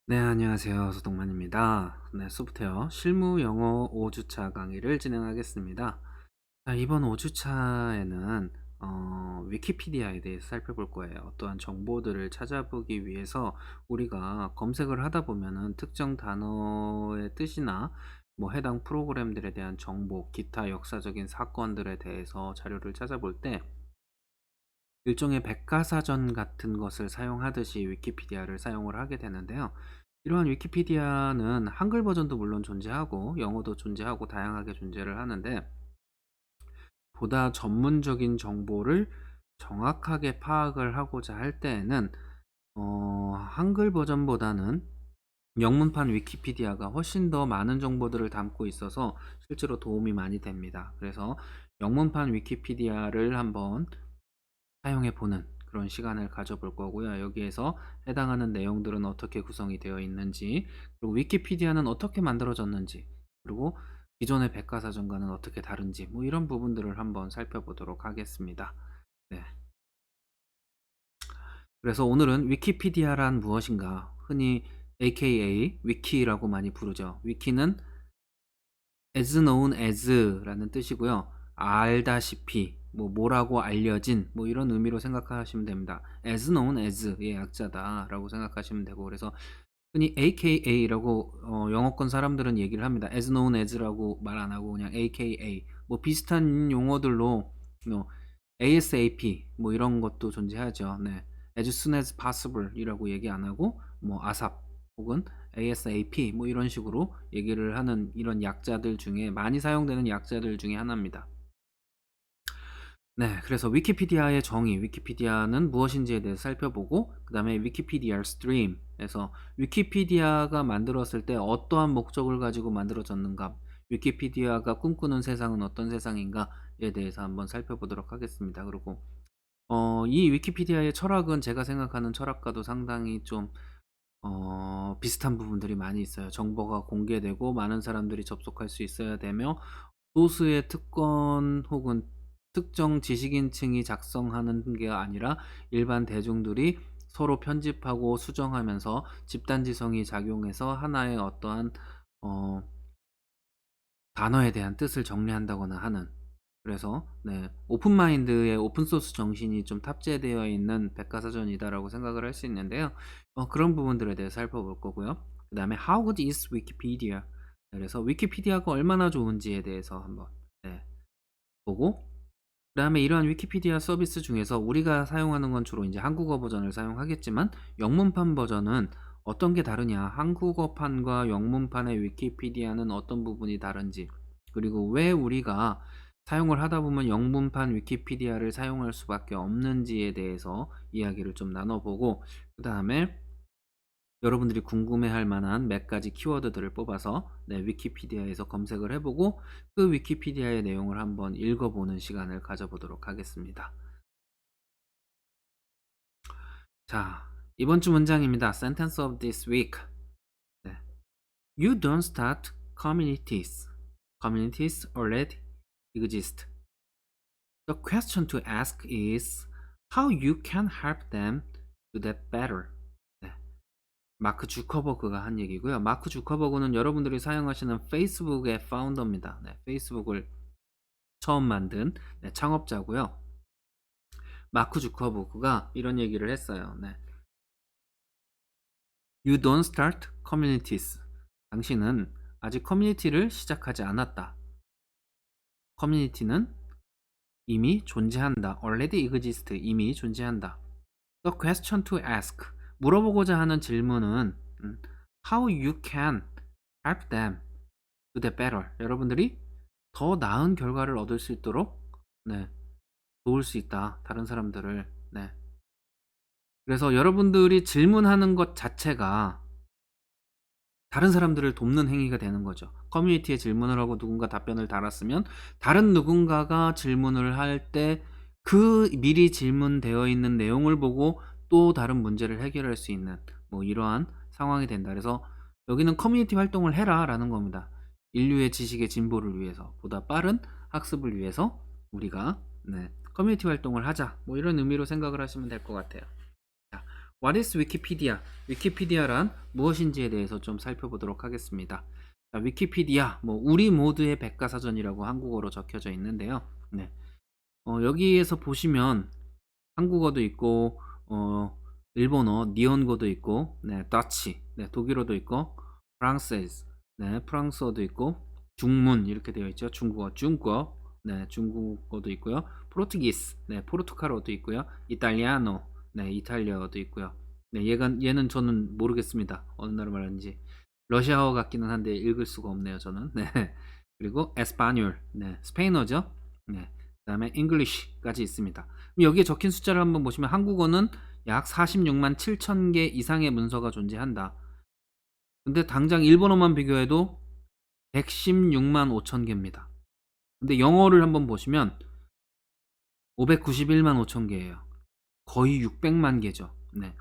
네, 안녕하세요. 소동만입니다. 네, 소프트웨어 실무 영어 5주차 강의를 진행하겠습니다. 자, 이번 5주차에는 위키피디아에 대해서 살펴볼 거예요. 어떠한 정보들을 찾아보기 위해서 우리가 검색을 하다 보면은 특정 단어의 뜻이나 뭐 해당 프로그램들에 대한 정보, 기타 역사적인 사건들에 대해서 자료를 찾아볼 때 일종의 백과사전 같은 것을 사용하듯이 위키피디아를 사용을 하게 되는데요. 이러한 위키피디아는 한글 버전도 물론 존재하고 영어도 존재하고 다양하게 존재를 하는데, 보다 전문적인 정보를 정확하게 파악을 하고자 할 때에는 한글 버전보다는 영문판 위키피디아가 훨씬 더 많은 정보들을 담고 있어서 실제로 도움이 많이 됩니다. 그래서 영문판 위키피디아를 한번 사용해 보는 그런 시간을 가져볼 거고요. 여기에서 해당하는 내용들은 어떻게 구성이 되어 있는지, 그리고 위키피디아는 어떻게 만들어졌는지, 그리고 기존의 백과사전과는 어떻게 다른지, 뭐 이런 부분들을 한번 살펴보도록 하겠습니다. 네. 그래서 오늘은 위키피디아란 무엇인가, 흔히 AKA 위키라고 많이 부르죠. 위키는 as known as라는 뜻이고요. 알다시피, 뭐라고 알려진, 뭐 이런 의미로 생각하시면 됩니다. as known as의 약자다라고 생각하시면 되고, 그래서 흔히 AKA라고 영어권 사람들은 얘기를 합니다. as known as라고 말 안 하고 그냥 AKA, 뭐 비슷한 용어들로 뭐 ASAP 뭐 이런 것도 존재하죠. 네. as soon as possible 이라고 얘기 안 하고 뭐 ASAP 혹은 ASAP 뭐 이런 식으로 얘기를 하는 이런 약자들 중에 많이 사용되는 약자들 중에 하나입니다. 네, 그래서 위키피디아의 정의, 위키피디아는 무엇인지에 대해서 살펴보고, 그 다음에 위키피디아 스트림에서 위키피디아가 만들었을 때 어떠한 목적을 가지고 만들어졌는가, 위키피디아가 꿈꾸는 세상은 어떤 세상인가에 대해서 한번 살펴보도록 하겠습니다. 그리고 이 위키피디아의 철학은 제가 생각하는 철학과도 상당히 좀 비슷한 부분들이 많이 있어요. 정보가 공개되고 많은 사람들이 접속할 수 있어야 되며, 소수의 특권 혹은 특정 지식인층이 작성하는 게 아니라 일반 대중들이 서로 편집하고 수정하면서 집단지성이 작용해서 하나의 어떠한 어 단어에 대한 뜻을 정리한다거나 하는, 그래서 네, 오픈마인드의 오픈소스 정신이 좀 탑재되어 있는 백과사전이다라고 생각을 할 수 있는데요. 그런 부분들에 대해서 살펴볼 거고요. 그 다음에 How good is Wikipedia? 그래서 위키피디아가 얼마나 좋은지에 대해서 한번 네, 보고, 그 다음에 이러한 위키피디아 서비스 중에서 우리가 사용하는 건 주로 이제 한국어 버전을 사용하겠지만, 영문판 버전은 어떤 게 다르냐, 한국어판과 영문판의 위키피디아는 어떤 부분이 다른지, 그리고 왜 우리가 사용을 하다 보면 영문판 위키피디아를 사용할 수밖에 없는지에 대해서 이야기를 좀 나눠보고, 그 다음에 여러분들이 궁금해할 만한 몇 가지 키워드들을 뽑아서 네, 위키피디아에서 검색을 해보고 그 위키피디아의 내용을 한번 읽어보는 시간을 가져보도록 하겠습니다. 자, 이번 주 문장입니다. Sentence of this week. 네. You don't start communities. Communities already exist. The question to ask is how you can help them do that better. 네. 마크 주커버그가 한 얘기고요. 마크 주커버그는 여러분들이 사용하시는 페이스북의 파운더입니다. 네, 페이스북을 처음 만든 네, 창업자고요. 마크 주커버그가 이런 얘기를 했어요. 네. You don't start communities. 당신은 아직 커뮤니티를 시작하지 않았다. 커뮤니티는 이미 존재한다. Already exist. 이미 존재한다. The question to ask. 물어보고자 하는 질문은 How you can help them do that better. 여러분들이 더 나은 결과를 얻을 수 있도록 네, 도울 수 있다. 다른 사람들을. 네. 그래서 여러분들이 질문하는 것 자체가 다른 사람들을 돕는 행위가 되는 거죠. 커뮤니티에 질문을 하고 누군가 답변을 달았으면 다른 누군가가 질문을 할 때 그 미리 질문되어 있는 내용을 보고 또 다른 문제를 해결할 수 있는 뭐 이러한 상황이 된다. 그래서 여기는 커뮤니티 활동을 해라라는 겁니다. 인류의 지식의 진보를 위해서, 보다 빠른 학습을 위해서 우리가 네, 커뮤니티 활동을 하자. 뭐 이런 의미로 생각을 하시면 될 것 같아요. 자, What is Wikipedia? 위키피디아란 무엇인지에 대해서 좀 살펴보도록 하겠습니다. 자, 위키피디아, 뭐 우리 모두의 백과사전이라고 한국어로 적혀져 있는데요. 네. 여기에서 보시면 한국어도 있고, 일본어, 니혼고도 있고, 네, 더치, 네, 독일어도 있고, 프랑세즈, 네, 프랑스어도 있고, 중문 이렇게 되어 있죠. 중국어, 네, 중국어도 있고요. 포르투기스, 네, 포르투갈어도 있고요. 이탈리아노, 네, 이탈리아어도 있고요. 네, 얘는 저는 모르겠습니다. 어느 나라 말하는지. 러시아어 같기는 한데 읽을 수가 없네요, 저는. 네. 그리고 에스파뇰, 네, 스페인어죠. 네. 그다음에 잉글리시까지 있습니다. 여기에 적힌 숫자를 한번 보시면 한국어는 약 46만 7천 개 이상의 문서가 존재한다. 근데 당장 일본어만 비교해도 116만 5천 개입니다. 근데 영어를 한번 보시면 591만 5천 개예요. 거의 600만 개죠. 네.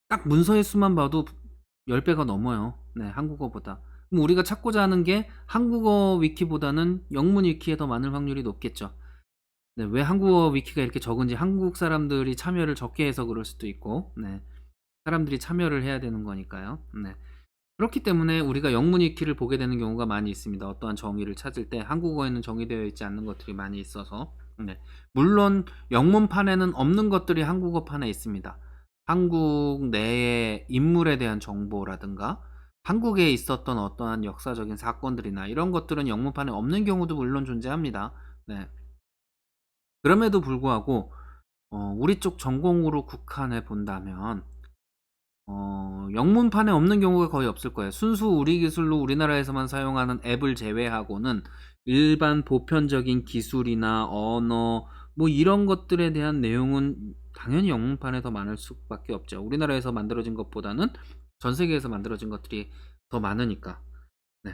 딱 문서의 수만 봐도 10배가 넘어요. 네, 한국어보다. 그럼 우리가 찾고자 하는 게 한국어 위키보다는 영문 위키에 더 많을 확률이 높겠죠. 네, 왜 한국어 위키가 이렇게 적은지 한국 사람들이 참여를 적게 해서 그럴 수도 있고, 네, 사람들이 참여를 해야 되는 거니까요. 네. 그렇기 때문에 우리가 영문 위키를 보게 되는 경우가 많이 있습니다. 어떠한 정의를 찾을 때 한국어에는 정의되어 있지 않는 것들이 많이 있어서. 네. 물론 영문판에는 없는 것들이 한국어판에 있습니다. 한국 내의 인물에 대한 정보라든가 한국에 있었던 어떠한 역사적인 사건들이나 이런 것들은 영문판에 없는 경우도 물론 존재합니다. 네. 그럼에도 불구하고 우리 쪽 전공으로 국한해 본다면 영문판에 없는 경우가 거의 없을 거예요. 순수 우리 기술로 우리나라에서만 사용하는 앱을 제외하고는 일반 보편적인 기술이나 언어 뭐 이런 것들에 대한 내용은 당연히 영문판에 더 많을 수밖에 없죠. 우리나라에서 만들어진 것보다는 전 세계에서 만들어진 것들이 더 많으니까. 네.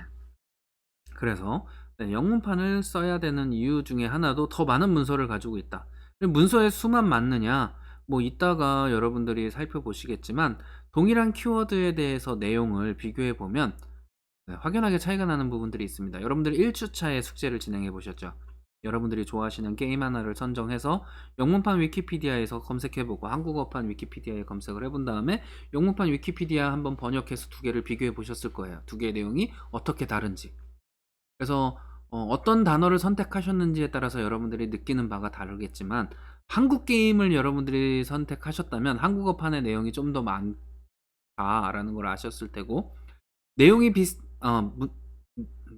그래서 네, 영문판을 써야 되는 이유 중에 하나도 더 많은 문서를 가지고 있다. 문서의 수만 많느냐? 뭐 이따가 여러분들이 살펴보시겠지만 동일한 키워드에 대해서 내용을 비교해 보면 네, 확연하게 차이가 나는 부분들이 있습니다. 여러분들이 1주차에 숙제를 진행해 보셨죠? 여러분들이 좋아하시는 게임 하나를 선정해서 영문판 위키피디아에서 검색해보고 한국어판 위키피디아에 검색을 해본 다음에 영문판 위키피디아 한번 번역해서 두 개를 비교해 보셨을 거예요. 두 개의 내용이 어떻게 다른지. 그래서 어떤 단어를 선택하셨는지에 따라서 여러분들이 느끼는 바가 다르겠지만 한국 게임을 여러분들이 선택하셨다면 한국어판의 내용이 좀 더 많다라는 걸 아셨을 테고 내용이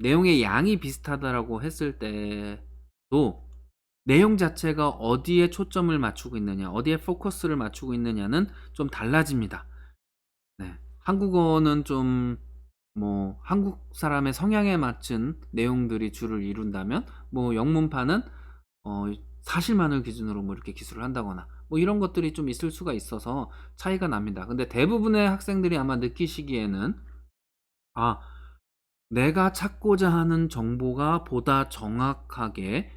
내용의 양이 비슷하다라고 했을 때도 내용 자체가 어디에 초점을 맞추고 있느냐, 어디에 포커스를 맞추고 있느냐는 좀 달라집니다. 네. 한국어는 좀 뭐 한국 사람의 성향에 맞춘 내용들이 주를 이룬다면 뭐 영문판은 어 사실만을 기준으로 뭐 이렇게 기술을 한다거나 뭐 이런 것들이 좀 있을 수가 있어서 차이가 납니다. 근데 대부분의 학생들이 아마 느끼시기에는 '아 내가 찾고자 하는 정보가 보다 정확하게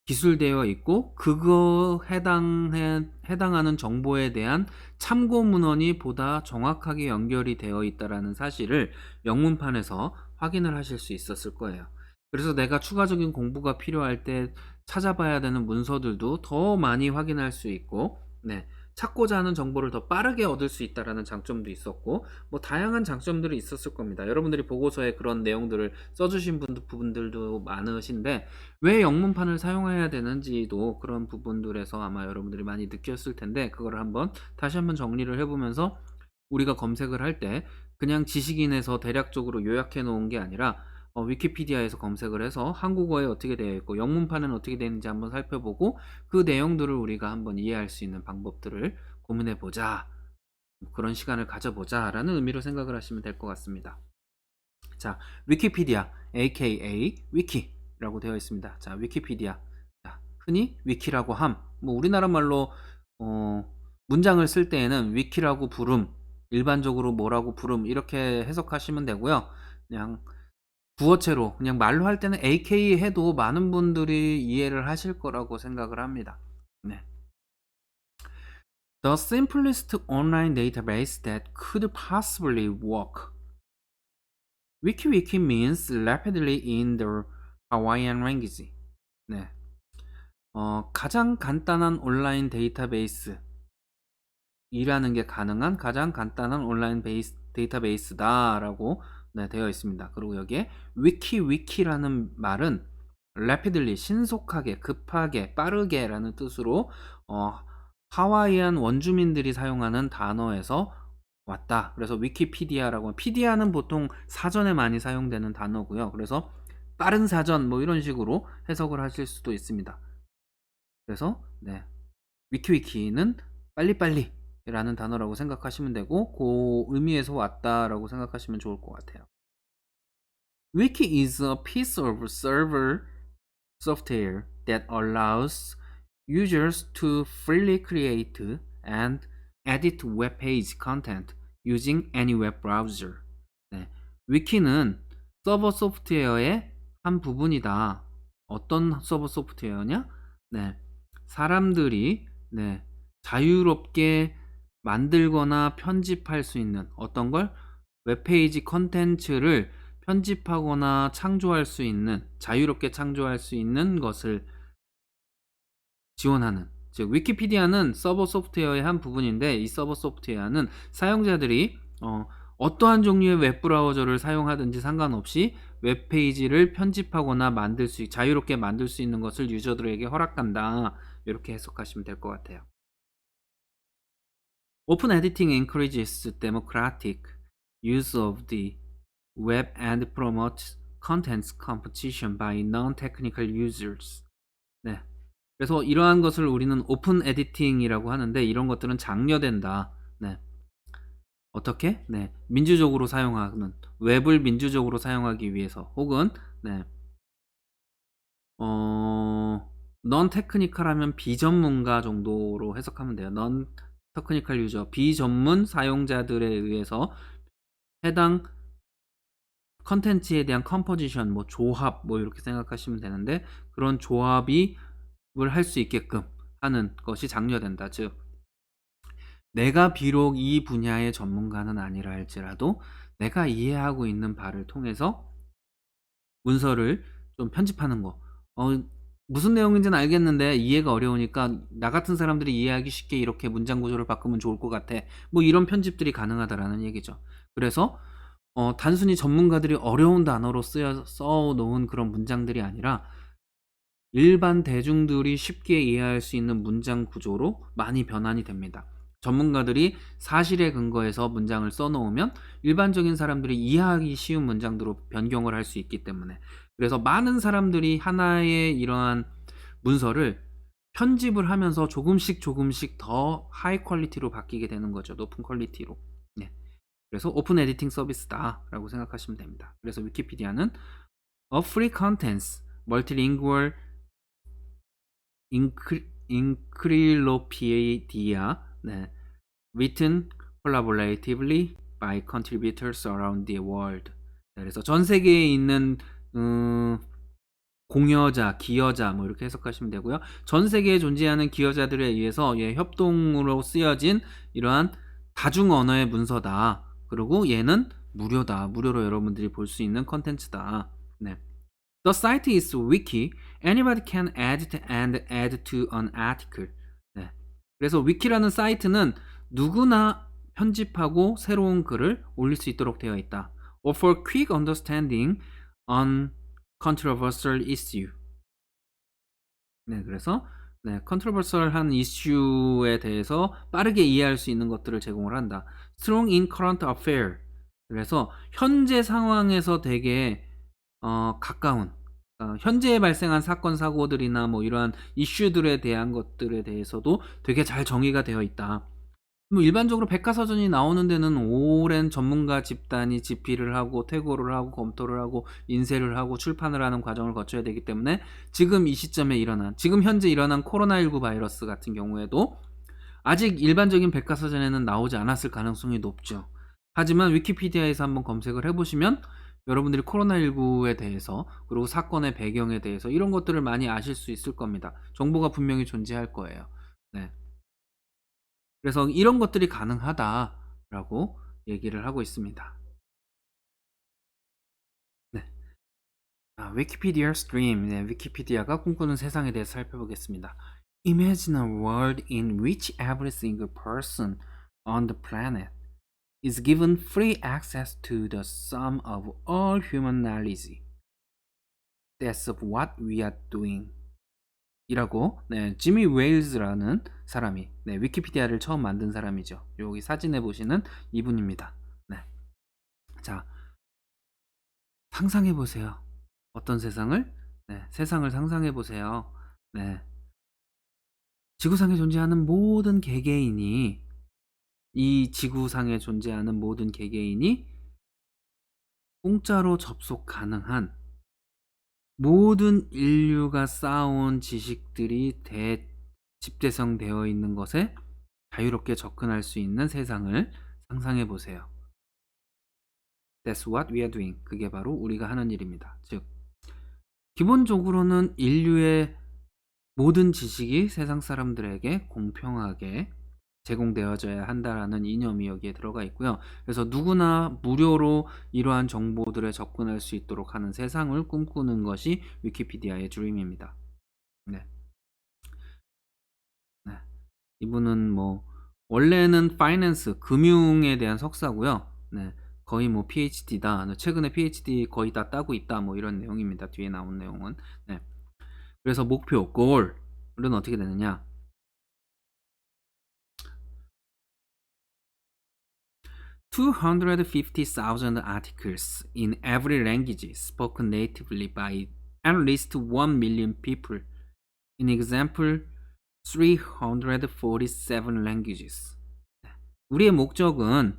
기술되어 있고 그거 해당하는 정보에 대한 참고 문헌이 보다 정확하게 연결이 되어 있다라는 사실을 영문판에서 확인을 하실 수 있었을 거예요. 그래서 내가 추가적인 공부가 필요할 때 찾아봐야 되는 문서들도 더 많이 확인할 수 있고, 네, 찾고자 하는 정보를 더 빠르게 얻을 수 있다라는 장점도 있었고, 뭐 다양한 장점들이 있었을 겁니다. 여러분들이 보고서에 그런 내용들을 써주신 부분들도 많으신데 왜 영문판을 사용해야 되는지도 그런 부분들에서 아마 여러분들이 많이 느꼈을 텐데 그거를 다시 한번 정리를 해보면서 우리가 검색을 할 때 그냥 지식인에서 대략적으로 요약해 놓은 게 아니라 위키피디아에서 검색을 해서 한국어에 어떻게 되어 있고 영문판은 어떻게 되는지 한번 살펴보고 그 내용들을 우리가 한번 이해할 수 있는 방법들을 고민해 보자. 그런 시간을 가져보자 라는 의미로 생각을 하시면 될 것 같습니다. 자, 위키피디아 aka 위키라고 되어 있습니다. 자, 위키피디아. 자, 흔히 위키라고 뭐 우리나라 말로 문장을 쓸 때에는 위키라고 부름, 일반적으로 뭐라고 부름 이렇게 해석하시면 되고요. 그냥 구어체로 그냥 말로 할 때는 aka 해도 많은 분들이 이해를 하실 거라고 생각을 합니다. 네. The simplest online database that could possibly work. WikiWiki means rapidly in the Hawaiian language. 네. 가장 간단한 온라인 데이터베이스. 일하는 게 가능한 가장 간단한 온라인 데이터베이스다라고 네, 되어 있습니다. 그리고 여기에 위키라는 말은 rapidly 신속하게, 급하게, 빠르게라는 뜻으로 하와이안 원주민들이 사용하는 단어에서 왔다. 그래서 위키피디아라고 피디아는 보통 사전에 많이 사용되는 단어고요. 그래서 빠른 사전 뭐 이런 식으로 해석을 하실 수도 있습니다. 그래서 네. 위키는 빨리빨리라는 단어라고 생각하시면 되고 그 의미에서 왔다라고 생각하시면 좋을 것 같아요. Wiki is a piece of server software that allows users to freely create and edit web page content using any web browser. 네. 위키는 서버 소프트웨어의 한 부분이다. 어떤 서버 소프트웨어냐? 네. 사람들이 네. 자유롭게 만들거나 편집할 수 있는 어떤 걸 웹페이지 컨텐츠를 편집하거나 창조할 수 있는 자유롭게 창조할 수 있는 것을 지원하는 즉 위키피디아는 서버 소프트웨어의 한 부분인데 이 서버 소프트웨어는 사용자들이 어떠한 종류의 웹브라우저를 사용하든지 상관없이 웹페이지를 편집하거나 자유롭게 만들 수 있는 것을 유저들에게 허락한다. 이렇게 해석하시면 될 것 같아요. Open editing encourages democratic use of the web and promotes contents competition by non-technical users. 네. 그래서 이러한 것을 우리는 오픈 에디팅이라고 하는데 이런 것들은 장려된다. 네. 어떻게? 네. 민주적으로 사용하는 웹을 민주적으로 사용하기 위해서 혹은 네. non technical 하면 비전문가 정도로 해석하면 돼요. non technical 유저 비전문 사용자들에 의해서 해당 컨텐츠에 대한 컴포지션 뭐 조합 뭐 이렇게 생각하시면 되는데 그런 조합이 을 할 수 있게끔 하는 것이 장려된다. 즉 내가 비록 이 분야의 전문가는 아니라 할지라도 내가 이해하고 있는 바를 통해서 문서를 좀 편집하는 거. 무슨 내용인지는 알겠는데 이해가 어려우니까 나 같은 사람들이 이해하기 쉽게 이렇게 문장 구조를 바꾸면 좋을 것 같아. 뭐 이런 편집들이 가능하다라는 얘기죠. 그래서 단순히 전문가들이 어려운 단어로 써 놓은 그런 문장들이 아니라 일반 대중들이 쉽게 이해할 수 있는 문장 구조로 많이 변환이 됩니다. 전문가들이 사실에 근거해서 문장을 써놓으면 일반적인 사람들이 이해하기 쉬운 문장으로 변경을 할 수 있기 때문에 그래서 많은 사람들이 하나의 이러한 문서를 편집을 하면서 조금씩 더 하이 퀄리티로 바뀌게 되는 거죠. 높은 퀄리티로. 네. 그래서 오픈 에디팅 서비스다라고 생각하시면 됩니다. 그래서 위키피디아는 A free contents, multilingual encyclopedia 네. written collaboratively by contributors around the world. 네, 그래서 전 세계에 있는 공여자, 기여자 뭐 이렇게 해석하시면 되고요. 전 세계에 존재하는 기여자들에 의해서 협동으로 쓰여진 이러한 다중 언어의 문서다. 그리고 얘는 무료다. 무료로 여러분들이 볼 수 있는 컨텐츠다. 네. The site is wiki. Anybody can edit and add to an article. 네. 그래서 위키라는 사이트는 누구나 편집하고 새로운 글을 올릴 수 있도록 되어 있다. Or for quick understanding on controversial issue. 네, 그래서 네, 컨트로버셜한 이슈에 대해서 빠르게 이해할 수 있는 것들을 제공을 한다. Strong in current affair. 그래서 현재 상황에서 되게 가까운 현재에 발생한 사건 사고들이나 뭐 이러한 이슈들에 대한 것들에 대해서도 되게 잘 정의가 되어 있다. 뭐 일반적으로 백과사전이 나오는 데는 오랜 전문가 집단이 집필을 하고 퇴고를 하고 검토를 하고 인쇄를 하고 출판을 하는 과정을 거쳐야 되기 때문에 지금 현재 일어난 코로나19 바이러스 같은 경우에도 아직 일반적인 백과사전에는 나오지 않았을 가능성이 높죠. 하지만 위키피디아에서 한번 검색을 해보시면 여러분들이 코로나19에 대해서 그리고 사건의 배경에 대해서 이런 것들을 많이 아실 수 있을 겁니다. 정보가 분명히 존재할 거예요. 네. 그래서 이런 것들이 가능하다라고 얘기를 하고 있습니다. 네. 위키피디아 스트림, 네, 위키피디아가 꿈꾸는 세상에 대해서 살펴보겠습니다. Imagine a world in which every single person on the planet is given free access to the sum of all human knowledge. That's what we are doing. 이라고 지미 웨일즈라는 사람이 위키피디아를 처음 만든 사람이죠. 여기 사진에 보시는 이분입니다. 네. 자, 상상해 보세요. 어떤 세상을? 세상을 상상해 보세요. 지구상에 존재하는 모든 개개인이 이 지구상에 존재하는 모든 개개인이 공짜로 접속 가능한 모든 인류가 쌓아온 지식들이 집대성되어 있는 것에 자유롭게 접근할 수 있는 세상을 상상해 보세요. That's what we are doing. 그게 바로 우리가 하는 일입니다. 즉, 기본적으로는 인류의 모든 지식이 세상 사람들에게 공평하게 제공되어져야 한다라는 이념이 여기에 들어가 있고요. 그래서 누구나 무료로 이러한 정보들에 접근할 수 있도록 하는 세상을 꿈꾸는 것이 위키피디아의 드림입니다. 이분은 원래는 파이낸스, 금융에 대한 석사고요. 거의 PhD다. 최근에 PhD 거의 다 따고 있다. 이런 내용입니다. 뒤에 나온 내용은. 그래서 목표, 골은 어떻게 되느냐? 250,000 articles in every language spoken natively by at least 1 million people. In example, 347 languages. 우리의 목적은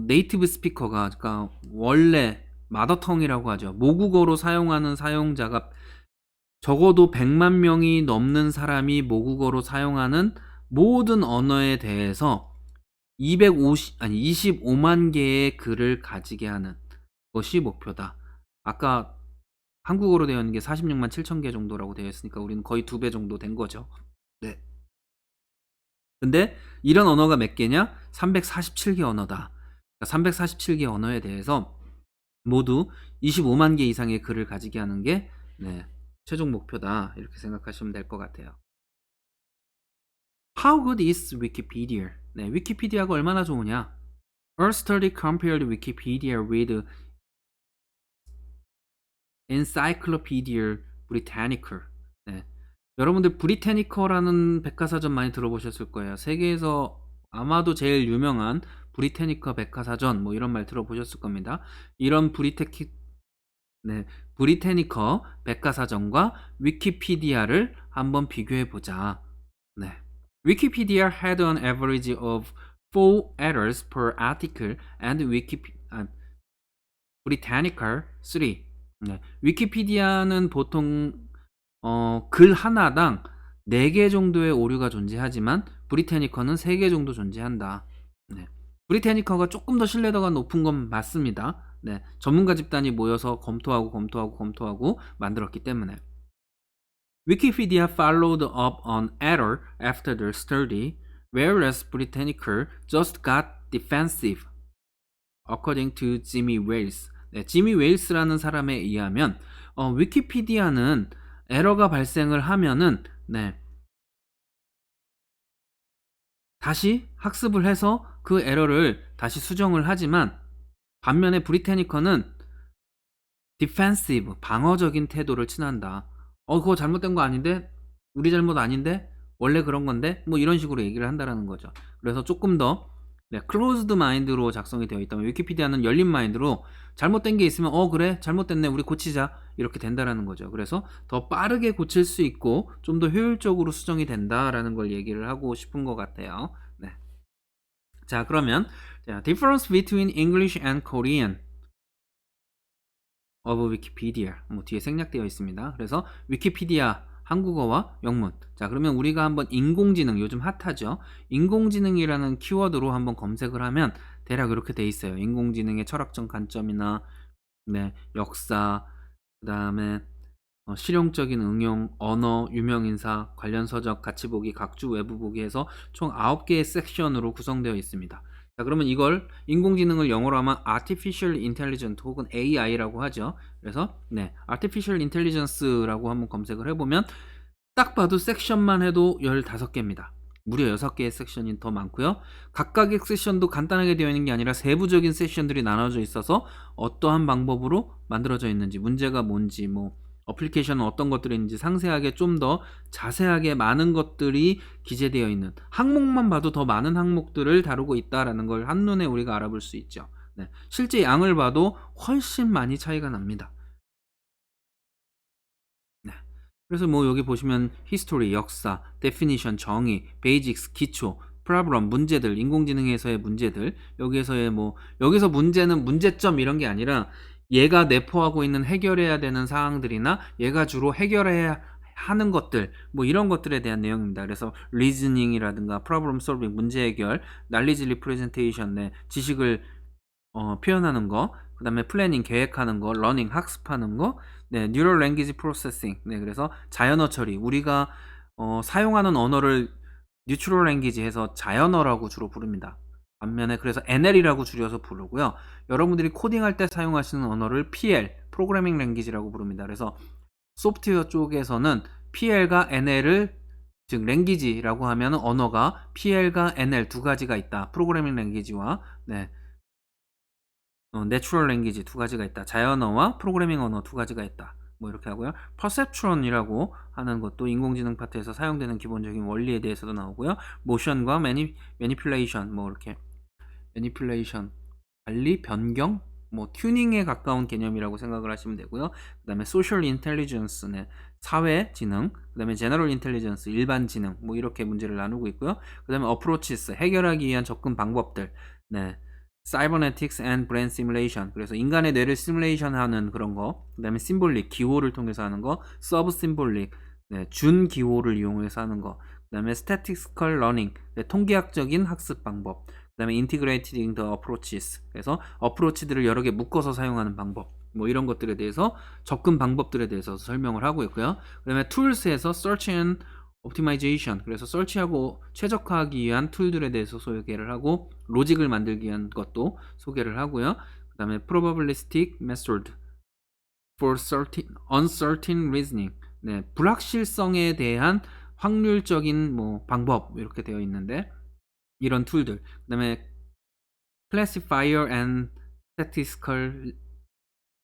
네이티브 스피커가, 그러니까 원래 마더텅이라고 하죠. 모국어로 사용하는 사용자가 적어도 100만 명이 넘는 사람이 모국어로 사용하는 모든 언어에 대해서 25만 개의 글을 가지게 하는 것이 목표다. 아까 한국어로 되어 있는 게 46만 7천 개 정도라고 되어 있으니까 우리는 거의 2배 정도 된 거죠. 근데 이런 언어가 몇 개냐? 347개 언어다. 그러니까 347개 언어에 대해서 모두 25만 개 이상의 글을 가지게 하는 게 최종 목표다. 이렇게 생각하시면 될 것 같아요. How good is Wikipedia? 위키피디아가 얼마나 좋으냐? A study compared Wikipedia with Encyclopedia Britannica. 여러분들 브리테니커라는 백과사전 많이 들어보셨을 거예요. 세계에서 아마도 제일 유명한 브리테니커 백과사전 이런 말 들어보셨을 겁니다. 이런 브리테니커 백과사전과 위키피디아를 한번 비교해 보자. Wikipedia had an average of 4 errors per article and Britannica 3. 위키피디아는 보통 글 하나당 4개 정도의 오류가 존재하지만 브리테니커는 3개 정도 존재한다. 브리테니커가 조금 더 신뢰도가 높은 건 맞습니다. 전문가 집단이 모여서 검토하고 만들었기 때문에. Wikipedia followed up on error after the study, whereas Britannica just got defensive, according to Jimmy Wales. 지미 웨일스라는 사람에 의하면 위키피디아는 에러가 발생을 하면은 다시 학습을 해서 그 에러를 다시 수정을 하지만 반면에 브리테니커는 디펜시브, 방어적인 태도를 취한다. 그거 잘못된 거 아닌데? 우리 잘못 아닌데? 원래 그런 건데? 이런 식으로 얘기를 한다라는 거죠. 그래서 조금 더 클로즈드 마인드로 작성이 되어 있다면 위키피디아는 열린 마인드로 잘못된 게 있으면 그래 잘못됐네 우리 고치자 이렇게 된다라는 거죠. 그래서 더 빠르게 고칠 수 있고 좀 더 효율적으로 수정이 된다라는 걸 얘기를 하고 싶은 것 같아요. 자, 그러면 difference between English and Korean of Wikipedia 뒤에 생략되어 있습니다. 그래서 위키피디아 한국어와 영문. 자, 그러면 우리가 한번 인공지능, 요즘 핫하죠. 인공지능이라는 키워드로 한번 검색을 하면 대략 이렇게 돼 있어요. 인공지능의 철학적 관점이나 역사, 그 다음에 실용적인 응용, 언어, 유명인사, 관련 서적, 같이 보기, 각주 외부 보기 해서 총 9개의 섹션으로 구성되어 있습니다. 자, 그러면 이걸 인공지능을 영어로 하면 Artificial Intelligence 혹은 AI라고 하죠. 그래서 Artificial Intelligence라고 한번 검색을 해보면 딱 봐도 섹션만 해도 15개입니다. 무려 6개의 세션이 더 많고요. 각각의 세션도 간단하게 되어 있는 게 아니라 세부적인 세션들이 나눠져 있어서 어떠한 방법으로 만들어져 있는지, 문제가 뭔지, 뭐 어플리케이션은 어떤 것들이 있는지 상세하게 좀 더 자세하게 많은 것들이 기재되어 있는, 항목만 봐도 더 많은 항목들을 다루고 있다라는 걸 한눈에 우리가 알아볼 수 있죠. 네, 실제 양을 봐도 훨씬 많이 차이가 납니다. 네. 그래서 뭐 여기 보시면 history 역사, definition 정의, basics 기초, problem 문제들, 인공지능에서의 문제들, 여기에서의 뭐 여기서 문제는 문제점 이런 게 아니라 얘가 내포하고 있는 해결해야 되는 사항들이나 얘가 주로 해결해야 하는 것들, 뭐 이런 것들에 대한 내용입니다. 그래서 reasoning이라든가 problem solving 문제 해결, knowledge representation 네, 지식을 표현하는 거, 그 다음에 플래닝 계획하는 거, 러닝 학습하는 거, 네, Neural Language Processing. 네, 그래서 자연어 처리. 우리가 사용하는 언어를 Natural Language 해서 자연어라고 주로 부릅니다. 반면에 그래서 NL이라고 줄여서 부르고요. 여러분들이 코딩할 때 사용하시는 언어를 PL, Programming Language라고 부릅니다. 그래서 소프트웨어 쪽에서는 PL과 NL을 즉 랭귀지라고 하면 언어가 PL과 NL 두 가지가 있다. 프로그래밍 랭귀지와 네, 내추럴 랭귀지 두 가지가 있다. 자연어와 프로그래밍 언어 두 가지가 있다. 뭐 이렇게 하고요. 퍼셉트론이라고 하는 것도 인공지능 파트에서 사용되는 기본적인 원리에 대해서도 나오고요. 모션과 매니플레이션 뭐 이렇게 매니플레이션 관리 변경 뭐 튜닝에 가까운 개념이라고 생각을 하시면 되고요. 그다음에 소셜 인텔리전스는 사회 지능, 그다음에 제너럴 인텔리전스 일반 지능 뭐 이렇게 문제를 나누고 있고요. 그다음에 어프로치스 해결하기 위한 접근 방법들. 네. 사이버네틱스 앤 브레인 시뮬레이션 그래서 인간의 뇌를 시뮬레이션하는 그런 거 그다음에 심볼릭 기호를 통해서 하는 거 서브 심볼릭 네, 준 기호를 이용해서 하는 거 그다음에 스태티스컬 러닝 네, 통계학적인 학습 방법 그다음에 인티그레이티드 더 어프로치스 그래서 어프로치들을 여러 개 묶어서 사용하는 방법 뭐 이런 것들에 대해서 접근 방법들에 대해서 설명을 하고 있고요. 그다음에 툴스에서 search and optimization 그래서 설치하고 최적화하기 위한 툴들에 대해서 소개를 하고 로직을 만들기 위한 것도 소개를 하고요. 그 다음에 probabilistic method for uncertain reasoning 네, 불확실성에 대한 확률적인 뭐 방법 이렇게 되어 있는데 이런 툴들 그 다음에 classifier and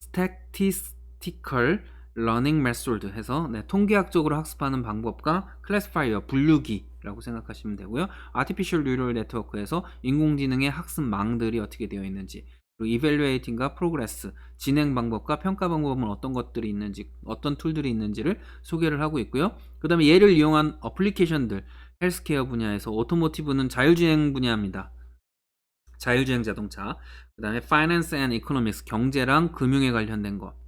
statistical learning method 해서 네, 통계학적으로 학습하는 방법과 클래시파이어 분류기라고 생각하시면 되고요. artificial neural network에서 인공지능의 학습망들이 어떻게 되어 있는지 그리고 evaluating과 progress 진행 방법과 평가 방법은 어떤 것들이 있는지 어떤 툴들이 있는지를 소개를 하고 있고요. 그 다음에 얘를 이용한 어플리케이션들 헬스케어 분야에서 오토모티브는 자율주행 분야입니다. 자율주행 자동차 그 다음에 finance and economics 경제랑 금융에 관련된 것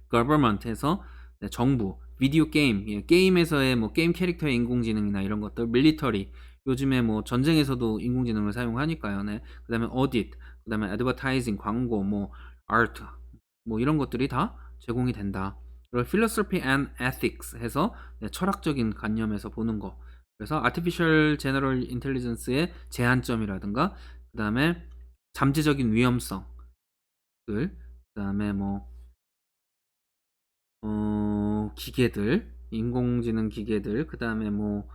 government에서 네, 정부, 비디오 게임, 예, 게임에서의 뭐 게임 캐릭터의 인공지능이나 이런 것들, 밀리터리, 요즘에 뭐 전쟁에서도 인공지능을 사용하니까요. 네. 그다음에 어딧, 그다음에 애드버타이징, 광고, 뭐 아트, 뭐 이런 것들이 다 제공이 된다. 그리고 philosophy and ethics 해서 네, 철학적인 관념에서 보는 거. 그래서 artificial general intelligence의 제한점이라든가, 그다음에 잠재적인 위험성들, 그다음에 뭐 기계들, 인공지능 기계들, 그 다음에 뭐,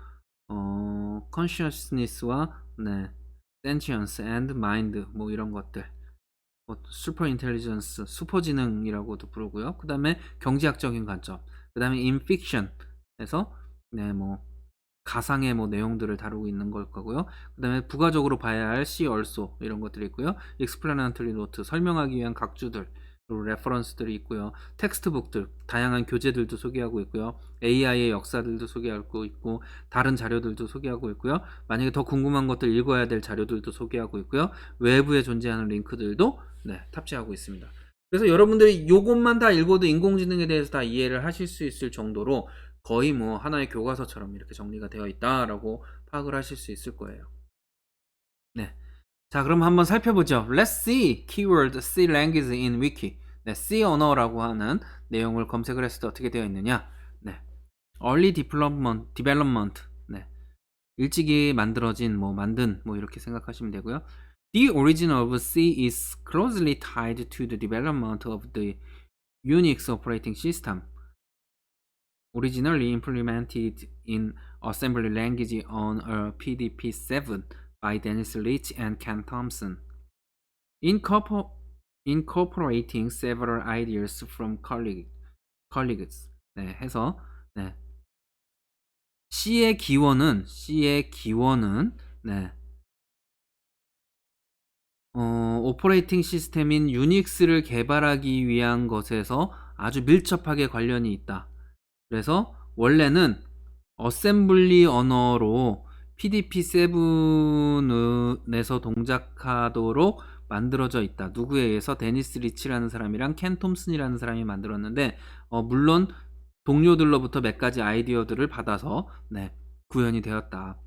consciousness와, 네, sentience and mind, 뭐 이런 것들. 뭐, 슈퍼 인텔리전스, 슈퍼지능이라고도 부르고요. 그 다음에 경제학적인 관점. 그 다음에 in fiction에서, 네, 뭐, 가상의 뭐 내용들을 다루고 있는 걸 거고요. 그 다음에 부가적으로 봐야 할 see also 이런 것들이 있고요. explanatory note 설명하기 위한 각주들 그리고 레퍼런스들이 있고요. 텍스트북들 다양한 교재들도 소개하고 있고요. AI의 역사들도 소개하고 있고 다른 자료들도 소개하고 있고요. 만약에 더 궁금한 것들 읽어야 될 자료들도 소개하고 있고요. 외부에 존재하는 링크들도 네, 탑재하고 있습니다. 그래서 여러분들이 요것만 다 읽어도 인공지능에 대해서 다 이해를 하실 수 있을 정도로 거의 뭐 하나의 교과서처럼 이렇게 정리가 되어 있다라고 파악을 하실 수 있을 거예요. 네. 자, 그럼 한번 살펴보죠. Let's see keyword C language in wiki. 네, C 언어라고 하는 내용을 검색을 했을 때 어떻게 되어 있느냐? 네. early development. 네. 일찍이 만들어진 뭐 만든 뭐 이렇게 생각하시면 되고요. The origin of C is closely tied to the development of the Unix operating system. originally implemented in assembly language on a PDP-7 by Dennis Rich and Ken Thompson, incorpor- incorporating several ideas from colleagues. 네, 해서 네. C의 기원은 네. 오퍼레이팅 시스템인 유닉스를 개발하기 위한 것에서 아주 밀접하게 관련이 있다. 그래서 원래는 어셈블리 언어로 PDP-7에서 동작하도록 만들어져 있다. 누구에 의해서? 데니스 리치라는 사람이랑 켄 톰슨이라는 사람이 만들었는데 물론 동료들로부터 몇 가지 아이디어들을 받아서 네, 구현이 되었다.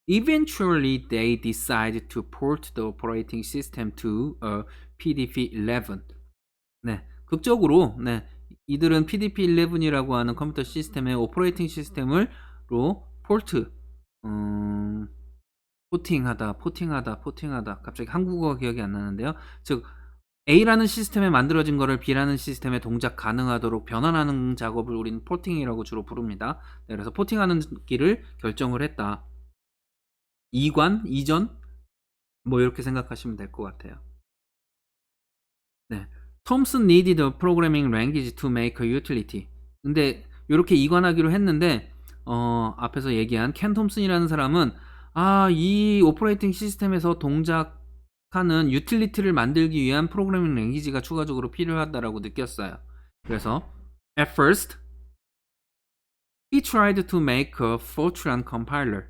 Eventually, they decided to port the operating system to a PDP-11. 네, 극적으로 네, 이들은 PDP-11이라고 하는 컴퓨터 시스템의 오퍼레이팅 시스템으로 포팅하다. 갑자기 한국어가 기억이 안 나는데요. 즉 A라는 시스템에 만들어진 거를 B라는 시스템에 동작 가능하도록 변환하는 작업을 우리는 포팅이라고 주로 부릅니다. 네, 그래서 포팅하는 길을 결정을 했다. 이전 뭐 이렇게 생각하시면 될 것 같아요. 네, Thompson needed a programming language to make a utility. 근데 이렇게 이관하기로 했는데 앞에서 얘기한 켄 톰슨이라는 사람은 이 오퍼레이팅 시스템에서 동작하는 유틸리티를 만들기 위한 프로그래밍 랭귀지가 추가적으로 필요하다라고 느꼈어요. 그래서 at first he tried to make a Fortran compiler,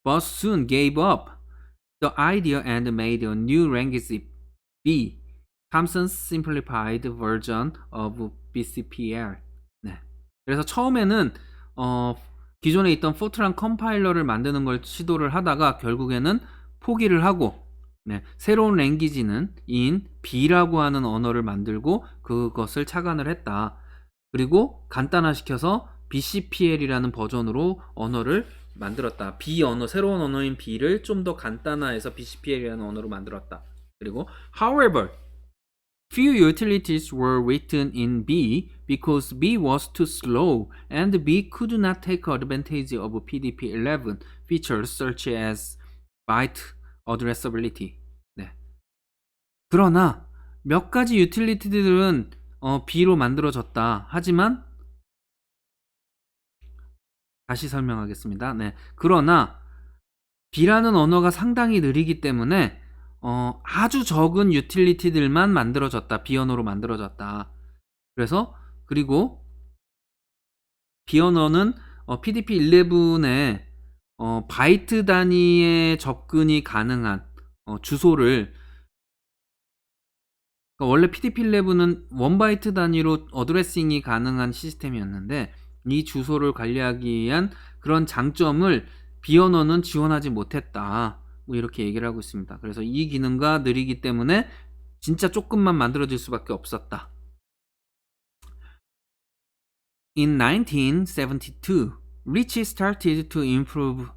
but soon gave up the idea and made a new language B, Thompson's simplified version of BCPL. 네. 그래서 처음에는 기존에 있던 포트란 컴파일러를 만드는 걸 시도를 하다가 결국에는 포기를 하고 새로운 랭귀지는 인 B라고 하는 언어를 만들고 그것을 착안을 했다. 그리고 간단화시켜서 BCPL이라는 버전으로 언어를 만들었다. B 언어, 새로운 언어인 B를 좀 더 간단화해서 BCPL이라는 언어로 만들었다. 그리고 however, few utilities were written in B because B was too slow and B could not take advantage of PDP-11 features such as byte addressability. 네. 그러나 몇 가지 유틸리티들은 B로 만들어졌다. 하지만 다시 설명하겠습니다. 네. 그러나 B라는 언어가 상당히 느리기 때문에 아주 적은 유틸리티들만 만들어졌다. B 언어로 만들어졌다. 그래서 그리고 B 언어는 PDP-11에 바이트 단위의 접근이 가능한 주소를 그러니까 원래 PDP-11은 1바이트 단위로 어드레싱이 가능한 시스템이었는데 이 주소를 관리하기 위한 그런 장점을 B 언어는 지원하지 못했다. 뭐 이렇게 얘기를 하고 있습니다. 그래서 이 기능과 느리기 때문에 진짜 조금만 만들어질 수밖에 없었다. In 1972, Rich started to improve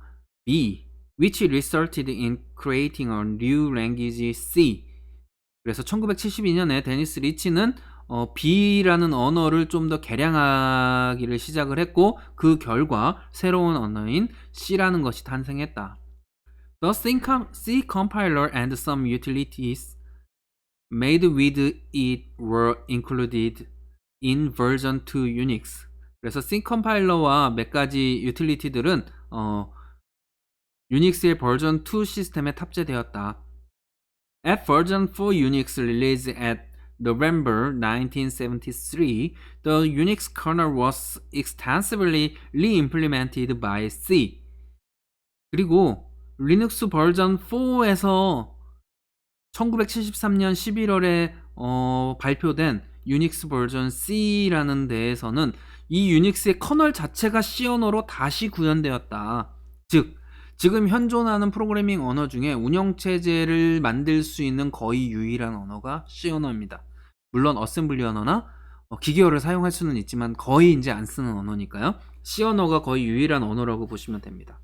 B, which resulted in creating a new language C. 그래서 1972년에 데니스 리치는 B라는 언어를 좀 더 개량하기를 시작을 했고 그 결과 새로운 언어인 C라는 것이 탄생했다. The C compiler and some utilities made with it were included in version 2 Unix. 그래서 C 컴파일러와 몇 가지 유틸리티들은 유닉스의 버전 2 시스템에 탑재되었다. At version 4 Unix release at November 1973, the Unix kernel was extensively re-implemented by C. 그리고 리눅스 버전 4에서 1973년 11월에 발표된 유닉스 버전 C라는 데에서는 이 유닉스의 커널 자체가 C 언어로 다시 구현되었다. 즉, 지금 현존하는 프로그래밍 언어 중에 운영체제를 만들 수 있는 거의 유일한 언어가 C 언어입니다. 물론 어셈블리 언어나 기계어를 사용할 수는 있지만 거의 이제 안 쓰는 언어니까요. C 언어가 거의 유일한 언어라고 보시면 됩니다.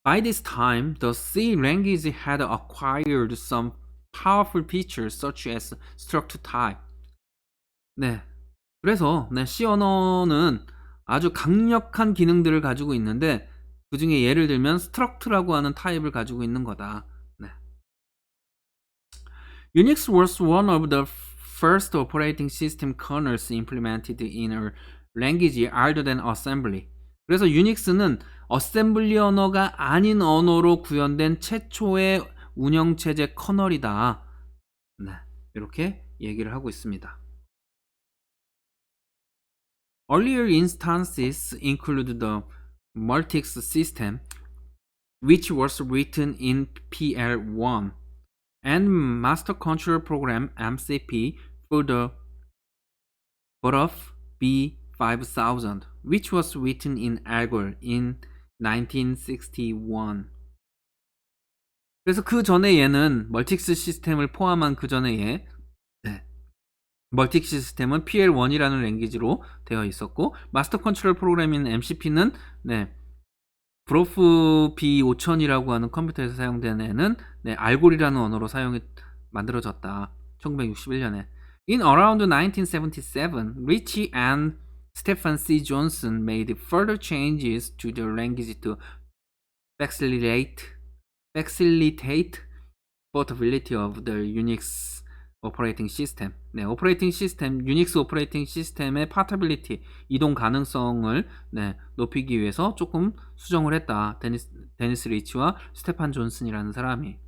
By this time, the C language had acquired some powerful features such as struct type. 네. 그래서 네, C 언어는 아주 강력한 기능들을 가지고 있는데 그 중에 예를 들면 struct라고 하는 타입을 가지고 있는 거다. 네. Unix was one of the first operating system kernels implemented in a language other than assembly. 그래서 유닉스는 어셈블리 언어가 아닌 언어로 구현된 최초의 운영체제 커널이다. 네, 이렇게 얘기를 하고 있습니다. Earlier instances include the Multics system, which was written in PL1, and Master Control Program (MCP) for the Borov B5000, which was written in Algol in 1961. 그래서 그 전에 얘는 멀틱스 시스템을 포함한 그 전에 얘, 네. 멀틱 시스템은 PL1이라는 랭귀지로 되어 있었고, 마스터 컨트롤 프로그램인 MCP는 네, 브로프 B5000이라고 하는 컴퓨터에서 사용된 애는 네, 알골이라는 언어로 만들어졌다. 1961년에. In around 1977, Ritchie and Stephen C. Johnson made further changes to the language to facilitate portability of the Unix 오퍼레이팅 시스템. 네, 오퍼레이팅 시스템, 유닉스 오퍼레이팅 시스템의 파터빌리티, 이동 가능성을 네, 높이기 위해서 조금 수정을 했다. 데니스 리치와 스테판 존슨이라는 사람이.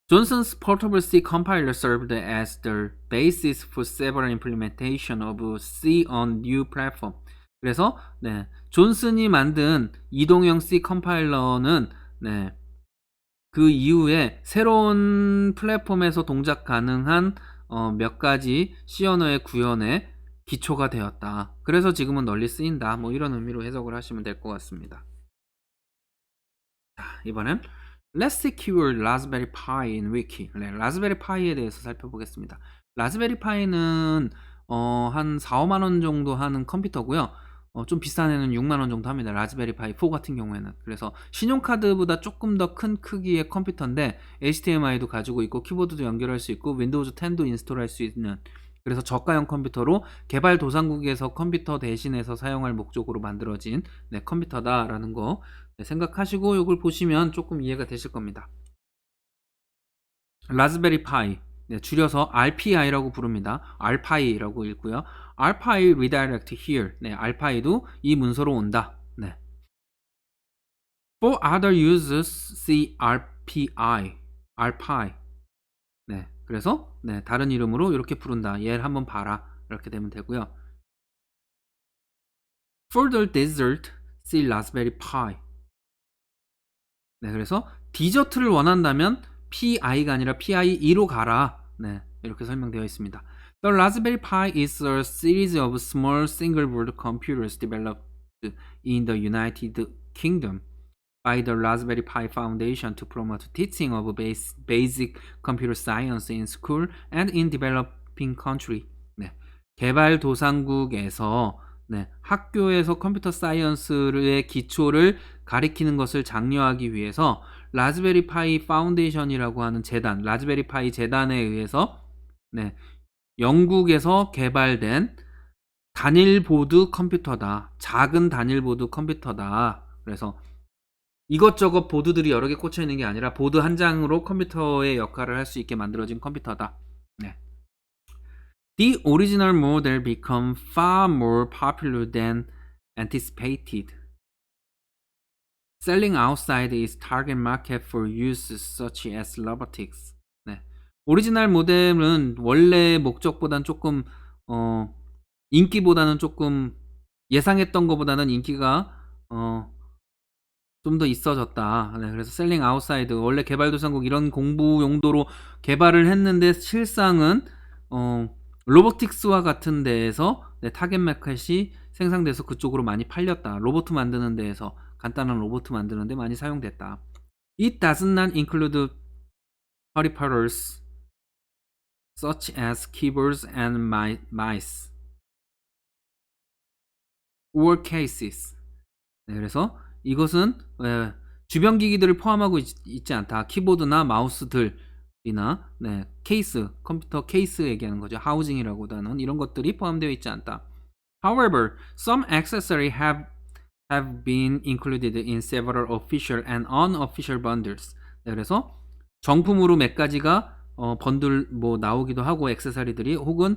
Johnson's Portable C compiler served as the basis for several implementation of C on new platform. 그래서 네, 존슨이 만든 이동형 C 컴파일러는 네, 그 이후에 새로운 플랫폼에서 동작 가능한 몇 가지 C 언어의 구현의 기초가 되었다. 그래서 지금은 널리 쓰인다. 뭐 이런 의미로 해석을 하시면 될 것 같습니다. 자, 이번엔 Let's secure Raspberry Pi in Wiki. 네, 라즈베리 파이에 대해서 살펴보겠습니다. 라즈베리 파이는 한 4, 5만 원 정도 하는 컴퓨터고요. 좀 비싼 애는 6만 원 정도 합니다. 라즈베리 파이 4 같은 경우에는. 그래서 신용카드보다 조금 더 큰 크기의 컴퓨터인데 HDMI도 가지고 있고 키보드도 연결할 수 있고 윈도우즈 10도 인스톨할 수 있는, 그래서 저가형 컴퓨터로 개발도상국에서 컴퓨터 대신해서 사용할 목적으로 만들어진 네, 컴퓨터다라는 거 네, 생각하시고 이걸 보시면 조금 이해가 되실 겁니다. 라즈베리 파이, 네, 줄여서 RPI라고 부릅니다. RPI라고 읽고요. RPI redirect here. 네, RPI도 이 문서로 온다. 네. For other users, see RPI. RPI. 네, 그래서 네, 다른 이름으로 이렇게 부른다. 얘를 한번 봐라. 이렇게 되면 되고요. For the dessert, see Raspberry Pi. 네, 그래서 디저트를 원한다면 PI가 아니라 PI2로 가라. 네, 이렇게 설명되어 있습니다. The Raspberry Pi is a series of small single-board computers developed in the United Kingdom by the Raspberry Pi Foundation to promote teaching of basic computer science in school and in developing country. 네, 개발도상국에서 네, 학교에서 컴퓨터 사이언스의 기초를 가리키는 것을 장려하기 위해서 라즈베리 파이 파운데이션이라고 하는 재단, 라즈베리 파이 재단에 의해서 네, 영국에서 개발된 단일 보드 컴퓨터다. 작은 단일 보드 컴퓨터다. 그래서 이것저것 보드들이 여러 개 꽂혀 있는 게 아니라 보드 한 장으로 컴퓨터의 역할을 할 수 있게 만들어진 컴퓨터다. 네. The original model became far more popular than anticipated, selling outside its target market for uses such as robotics. 네. 오리지널 모델은 원래 목적보다는 조금 인기보다는 조금 예상했던 것보다는 인기가 좀 더 있어졌다. 네, 그래서 셀링 아웃사이드, 원래 개발도상국 이런 공부 용도로 개발을 했는데 실상은 로보틱스와 같은 데에서 네, 타겟 마켓이 생산돼서 그쪽으로 많이 팔렸다. 로봇 만드는 데에서, 간단한 로봇 만드는 데 많이 사용됐다. It does not include peripherals such as keyboards and mice or cases. 네, 그래서 이것은 주변 기기들을 포함하고 있지 않다. 키보드나 마우스들, 이나 케이스, 컴퓨터 케이스 얘기하는 거죠. 하우징이라고도 하는 이런 것들이 포함되어 있지 않다. However, some accessories have been included in several official and unofficial bundles. 그래서 정품으로 몇 가지가 번들 뭐 나오기도 하고 액세서리들이 혹은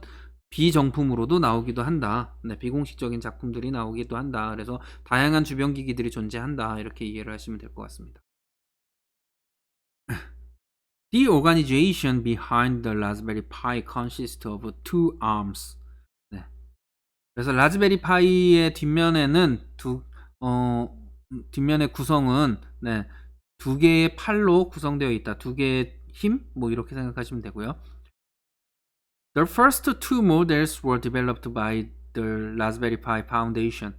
비정품으로도 나오기도 한다. 비공식적인 작품들이 나오기도 한다. 그래서 다양한 주변 기기들이 존재한다. 이렇게 이해를 하시면 될 것 같습니다. The organization behind the Raspberry Pi consists of two arms. 그래서 라즈베리 파이의 뒷면에는 뒷면의 구성은 두 개의 팔로 구성되어 있다. 두 개의 힘? 뭐 이렇게 생각하시면 되고요. The first two models were developed by the Raspberry Pi Foundation.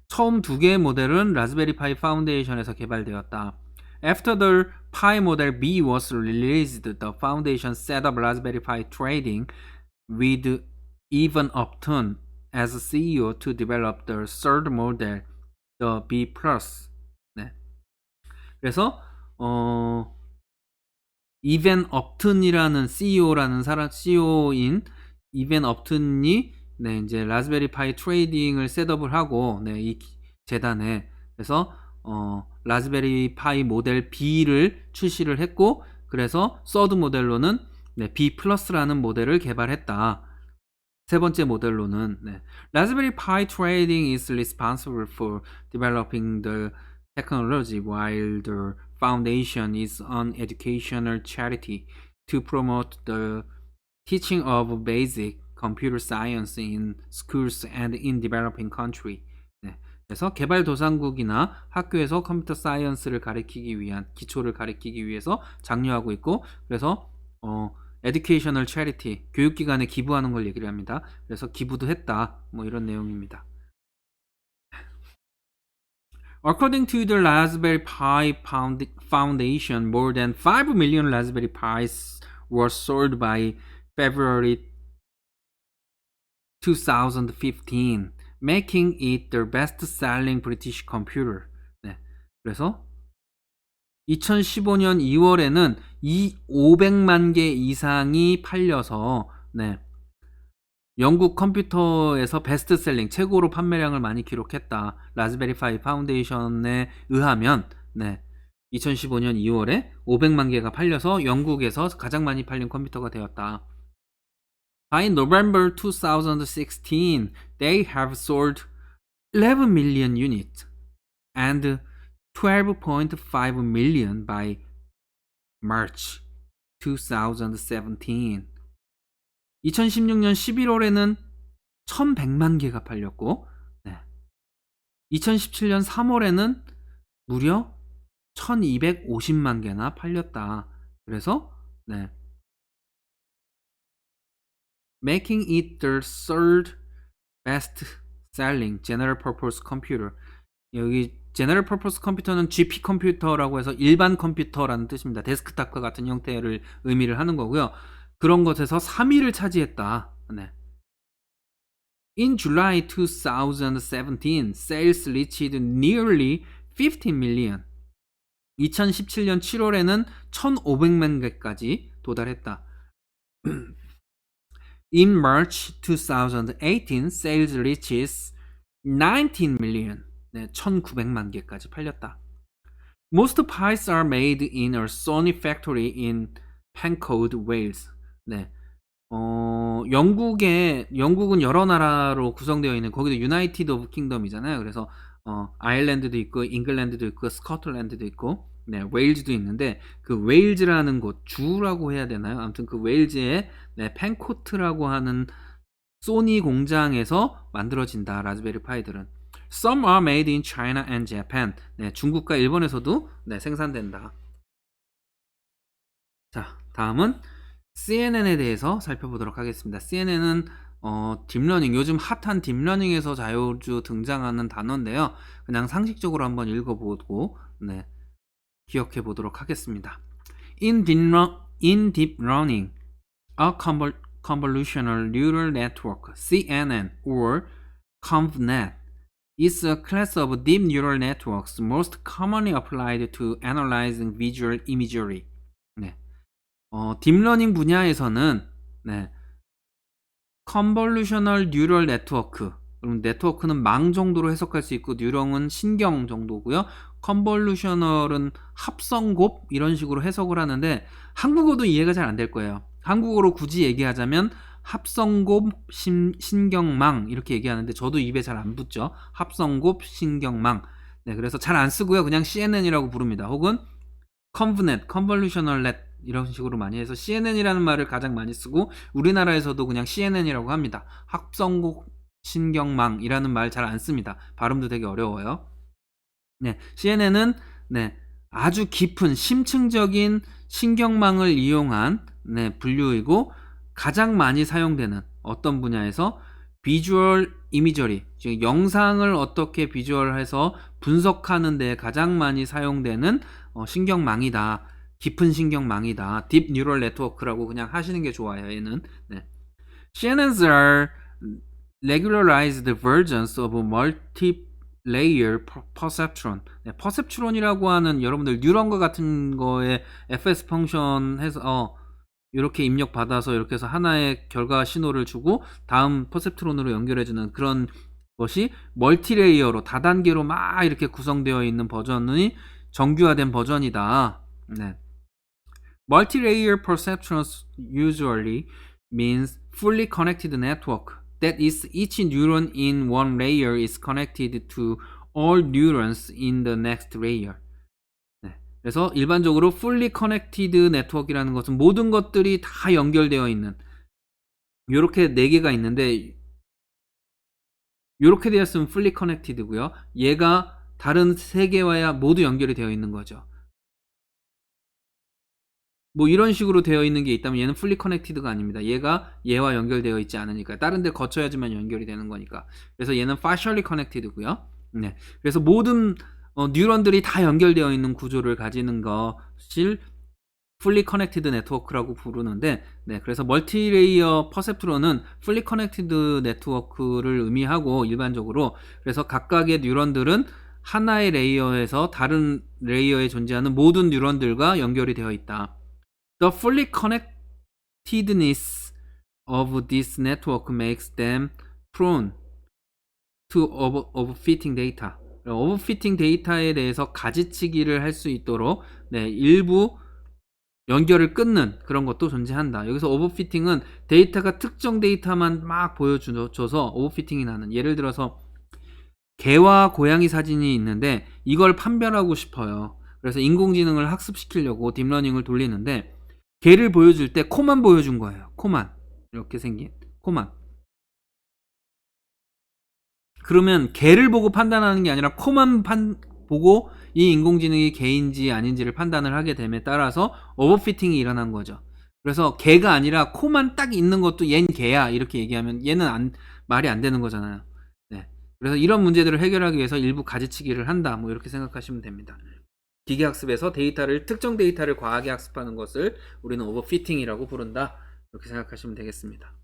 처음 두 개의 모델은 라즈베리 파이 파운데이션에서 개발되었다. After the Pi Model B was released, the foundation set up Raspberry Pi Trading with Evan Upton as CEO to develop the third model, the B+. 그래서 이벤 업튼이라는 CEO인 이벤 업튼이 이제 라즈베리 파이 트레이딩을 셋업을 하고 이 재단에 그래서 라즈베리 파이 모델 B를 출시를 했고 그래서 서드 모델로는 B 플러스라는 모델을 개발했다. 세 번째 모델로는 Raspberry Pi Trading is responsible for developing the technology while the foundation is an educational charity to promote the teaching of basic computer science in schools and in developing country. 그래서 개발도상국이나 학교에서 컴퓨터 사이언스를 가르치기 위한 기초를 가르치기 위해서 장려하고 있고 그래서 educational charity 교육기관에 기부하는 걸 얘기를 합니다. 그래서 기부도 했다. 뭐 이런 내용입니다. According to the Raspberry Pi Foundation, more than 5 million Raspberry Pis were sold by February 2015, making it the best-selling British computer. 그래서 2015년 2월에는 500만 개 이상이 팔려서 영국 컴퓨터에서 베스트셀링 최고로 판매량을 많이 기록했다. 라즈베리 파이 파운데이션에 의하면 2015년 2월에 500만 개가 팔려서 영국에서 가장 많이 팔린 컴퓨터가 되었다. By November 2016, they have sold 11 million units and 12.5 million by March 2017. 2016년 11월에는 1100만 개가 팔렸고 2017년 3월에는 무려 1250만 개나 팔렸다. 그래서 making it the third best selling general purpose computer. 여기 제너럴 퍼포스 컴퓨터는 GP 컴퓨터라고 해서 일반 컴퓨터라는 뜻입니다. 데스크탑과 같은 형태를 의미를 하는 거고요. 그런 것에서 3위를 차지했다. In July 2017, sales reached nearly 15 million. 2017년 7월에는 1,500만 개까지 도달했다. In March 2018, sales reaches 19 million. 1,900만 개까지 팔렸다. Most Pis are made in a Sony factory in Pencoed, Wales. 영국은 여러 나라로 구성되어 있는 거기도 유나이티드 오브 킹덤이잖아요. 그래서 아일랜드도 있고 잉글랜드도 있고 스코틀랜드도 있고 웨일즈도 있는데 그 웨일즈라는 곳 주라고 해야 되나요? 아무튼 그 웨일즈의 펜코트라고 하는 소니 공장에서 만들어진다. 라즈베리 파이들은. Some are made in China and Japan. 중국과 일본에서도 생산된다. 자, 다음은 CNN에 대해서 살펴보도록 하겠습니다. CNN은 딥러닝, 요즘 핫한 딥러닝에서 자주 등장하는 단어인데요. 그냥 상식적으로 한번 읽어보고 기억해 보도록 하겠습니다. In deep learning, a convolutional neural network, CNN or ConvNet, is a class of deep neural networks most commonly applied to analyzing visual imagery. 딥러닝 분야에서는 네, 컨볼루셔널 뉴럴 네트워크. 그럼 네트워크는 망 정도로 해석할 수 있고 뉴런은 신경 정도고요. 컨볼루셔널은 합성곱 이런 식으로 해석을 하는데 한국어도 이해가 잘 안 될 거예요. 한국어로 굳이 얘기하자면 합성곱 신경망 이렇게 얘기하는데 저도 입에 잘 안 붙죠. 합성곱 신경망. 네, 그래서 잘 안 쓰고요. 그냥 CNN이라고 부릅니다. 혹은 컨브넷, 컨볼루셔널 넷 이런 식으로 많이 해서 CNN이라는 말을 가장 많이 쓰고 우리나라에서도 그냥 CNN이라고 합니다. 합성곡 신경망이라는 말 잘 안 씁니다. 발음도 되게 어려워요. 네, CNN은 네, 아주 깊은 심층적인 신경망을 이용한 네, 분류이고 가장 많이 사용되는 어떤 분야에서 비주얼 이미저리, 즉 영상을 어떻게 비주얼해서 분석하는 데 가장 많이 사용되는 신경망이다. 깊은 신경망이다. 딥 뉴럴 네트워크라고 그냥 하시는 게 좋아요. 얘는. 네. CNNs are regularized versions of multi-layer perceptron. 네, 퍼셉트론이라고 하는 여러분들 뉴런과 같은 거에 fs 펑션 해서 이렇게 입력 받아서 이렇게 해서 하나의 결과 신호를 주고 다음 퍼셉트론으로 연결해주는 그런 것이 멀티레이어로 다단계로 막 이렇게 구성되어 있는 버전이 정규화된 버전이다. 네. Multi-layer perceptrons usually means fully connected network. That is, each neuron in one layer is connected to all neurons in the next layer. 네. 그래서 일반적으로 fully connected network이라는 것은 모든 것들이 다 연결되어 있는 이렇게 네 개가 있는데 이렇게 되었으면 fully connected고요. 얘가 다른 세 개와야 모두 연결이 되어 있는 거죠. 뭐 이런 식으로 되어 있는 게 있다면 얘는 fully connected가 아닙니다. 얘가 얘와 연결되어 있지 않으니까 다른 데 거쳐야지만 연결이 되는 거니까. 그래서 얘는 partially connected고요. 네. 그래서 모든 뉴런들이 다 연결되어 있는 구조를 가지는 것을 fully connected network라고 부르는데, 네, 그래서 멀티레이어 퍼셉트론은 fully connected network를 의미하고 일반적으로 그래서 각각의 뉴런들은 하나의 레이어에서 다른 레이어에 존재하는 모든 뉴런들과 연결이 되어 있다. The fully connectedness of this network makes them prone to overfitting data. overfitting 데이터에 대해서 가지치기를 할 수 있도록 네, 일부 연결을 끊는 그런 것도 존재한다. 여기서 오버피팅은 데이터가 특정 데이터만 막 보여줘서 오버피팅이 나는. 예를 들어서 개와 고양이 사진이 있는데 이걸 판별하고 싶어요. 그래서 인공지능을 학습시키려고 딥러닝을 돌리는데 개를 보여줄 때 코만 보여준 거예요. 코만. 이렇게 생긴 코만. 그러면 개를 보고 판단하는 게 아니라 코만 보고 이 인공지능이 개인지 아닌지를 판단을 하게 됨에 따라서 오버피팅이 일어난 거죠. 그래서 개가 아니라 코만 딱 있는 것도 얜 개야 이렇게 얘기하면 얘는 말이 안 되는 거잖아요. 네. 그래서 이런 문제들을 해결하기 위해서 일부 가지치기를 한다. 뭐 이렇게 생각하시면 됩니다. 기계학습에서 특정 데이터를 과하게 학습하는 것을 우리는 오버피팅이라고 부른다. 이렇게 생각하시면 되겠습니다.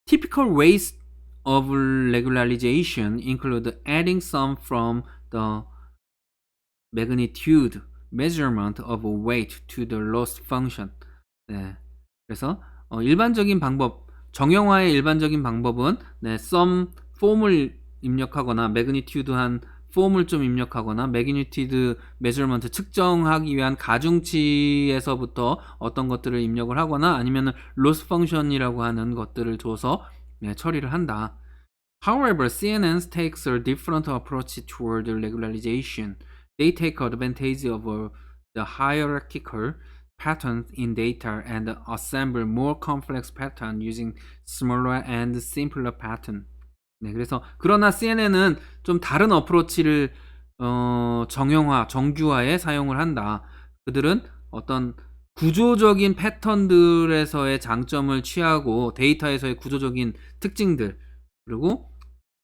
Typical ways of regularization include adding some from the magnitude measurement of weight to the loss function. 네. 그래서 일반적인 방법, 정형화의 일반적인 방법은 네, some 폼을 입력하거나 magnitude 한 폼을 좀 입력하거나 magnitude measurement 측정하기 위한 가중치에서부터 어떤 것들을 입력을 하거나 아니면 loss function이라고 하는 것들을 줘서 네, 처리를 한다. However, CNN takes a different approach toward regularization. They take advantage of the hierarchical patterns in data and assemble more complex patterns using smaller and simpler pattern. 네, 그래서 그러나 CNN은 좀 다른 어프로치를 정형화, 정규화에 사용을 한다. 그들은 어떤 구조적인 패턴들에서의 장점을 취하고 데이터에서의 구조적인 특징들 그리고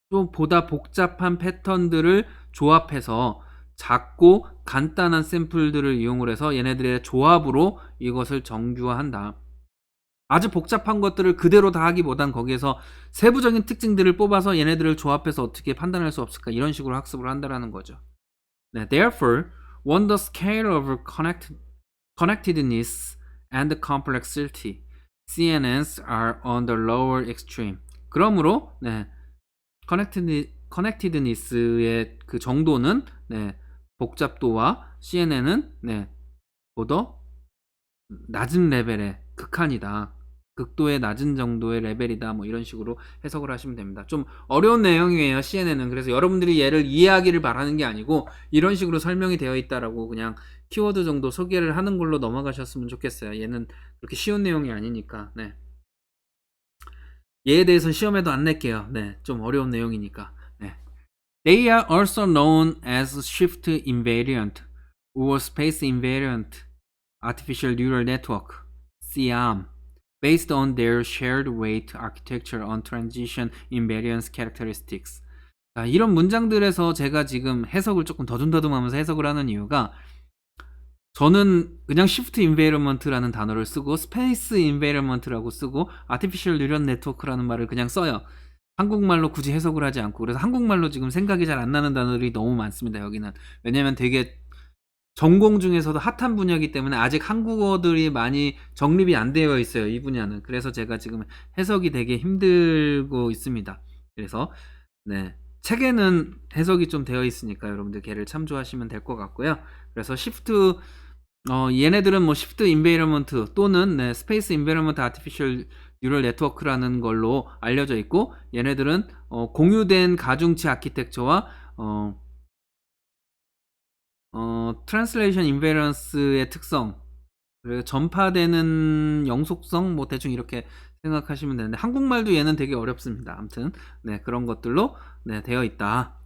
또 보다 복잡한 패턴들을 조합해서 작고 간단한 샘플들을 이용을 해서 얘네들의 조합으로 이것을 정규화한다. 아주 복잡한 것들을 그대로 다 하기보단 거기에서 세부적인 특징들을 뽑아서 얘네들을 조합해서 어떻게 판단할 수 없을까 이런 식으로 학습을 한다라는 거죠. 네, therefore, On the scale of connectedness and complexity, CNNs are on the lower extreme. 그러므로 connectedness의 그 정도는 복잡도와 CNN은 보다 낮은 레벨의 극한이다. 극도의 낮은 정도의 레벨이다. 뭐 이런 식으로 해석을 하시면 됩니다. 좀 어려운 내용이에요, CNN은. 그래서 여러분들이 얘를 이해하기를 바라는 게 아니고 이런 식으로 설명이 되어 있다라고 그냥 키워드 정도 소개를 하는 걸로 넘어가셨으면 좋겠어요. 얘는 그렇게 쉬운 내용이 아니니까. 얘에 대해서 시험에도 안 낼게요. 좀 어려운 내용이니까. They are also known as shift invariant or space invariant artificial neural network, SIAM, based on their shared weight architecture on transition invariance characteristics. 자, 이런 문장들에서 제가 지금 해석을 조금 더듬더듬하면서 해석을 하는 이유가 저는 그냥 shift invariant라는 단어를 쓰고 space invariant라고 쓰고 artificial neural network라는 말을 그냥 써요. 한국말로 굳이 해석을 하지 않고. 그래서 한국말로 지금 생각이 잘 안 나는 단어들이 너무 많습니다, 여기는. 왜냐면 되게 전공 중에서도 핫한 분야이기 때문에 아직 한국어들이 많이 정립이 안 되어 있어요, 이 분야는. 그래서 제가 지금 해석이 되게 힘들고 있습니다. 그래서 책에는 해석이 좀 되어 있으니까 여러분들 걔를 참조하시면 될 것 같고요. 그래서 시프트 얘네들은 뭐 시프트 인베이러먼트 또는 스페이스 인베이러먼트 아티피셜 뉴럴 네트워크라는 걸로 알려져 있고, 얘네들은 공유된 가중치 아키텍처와 트랜슬레이션 인베런스의 특성, 그리고 전파되는 영속성, 뭐 대충 이렇게 생각하시면 되는데 한국말도 얘는 되게 어렵습니다. 아무튼 그런 것들로 되어 있다.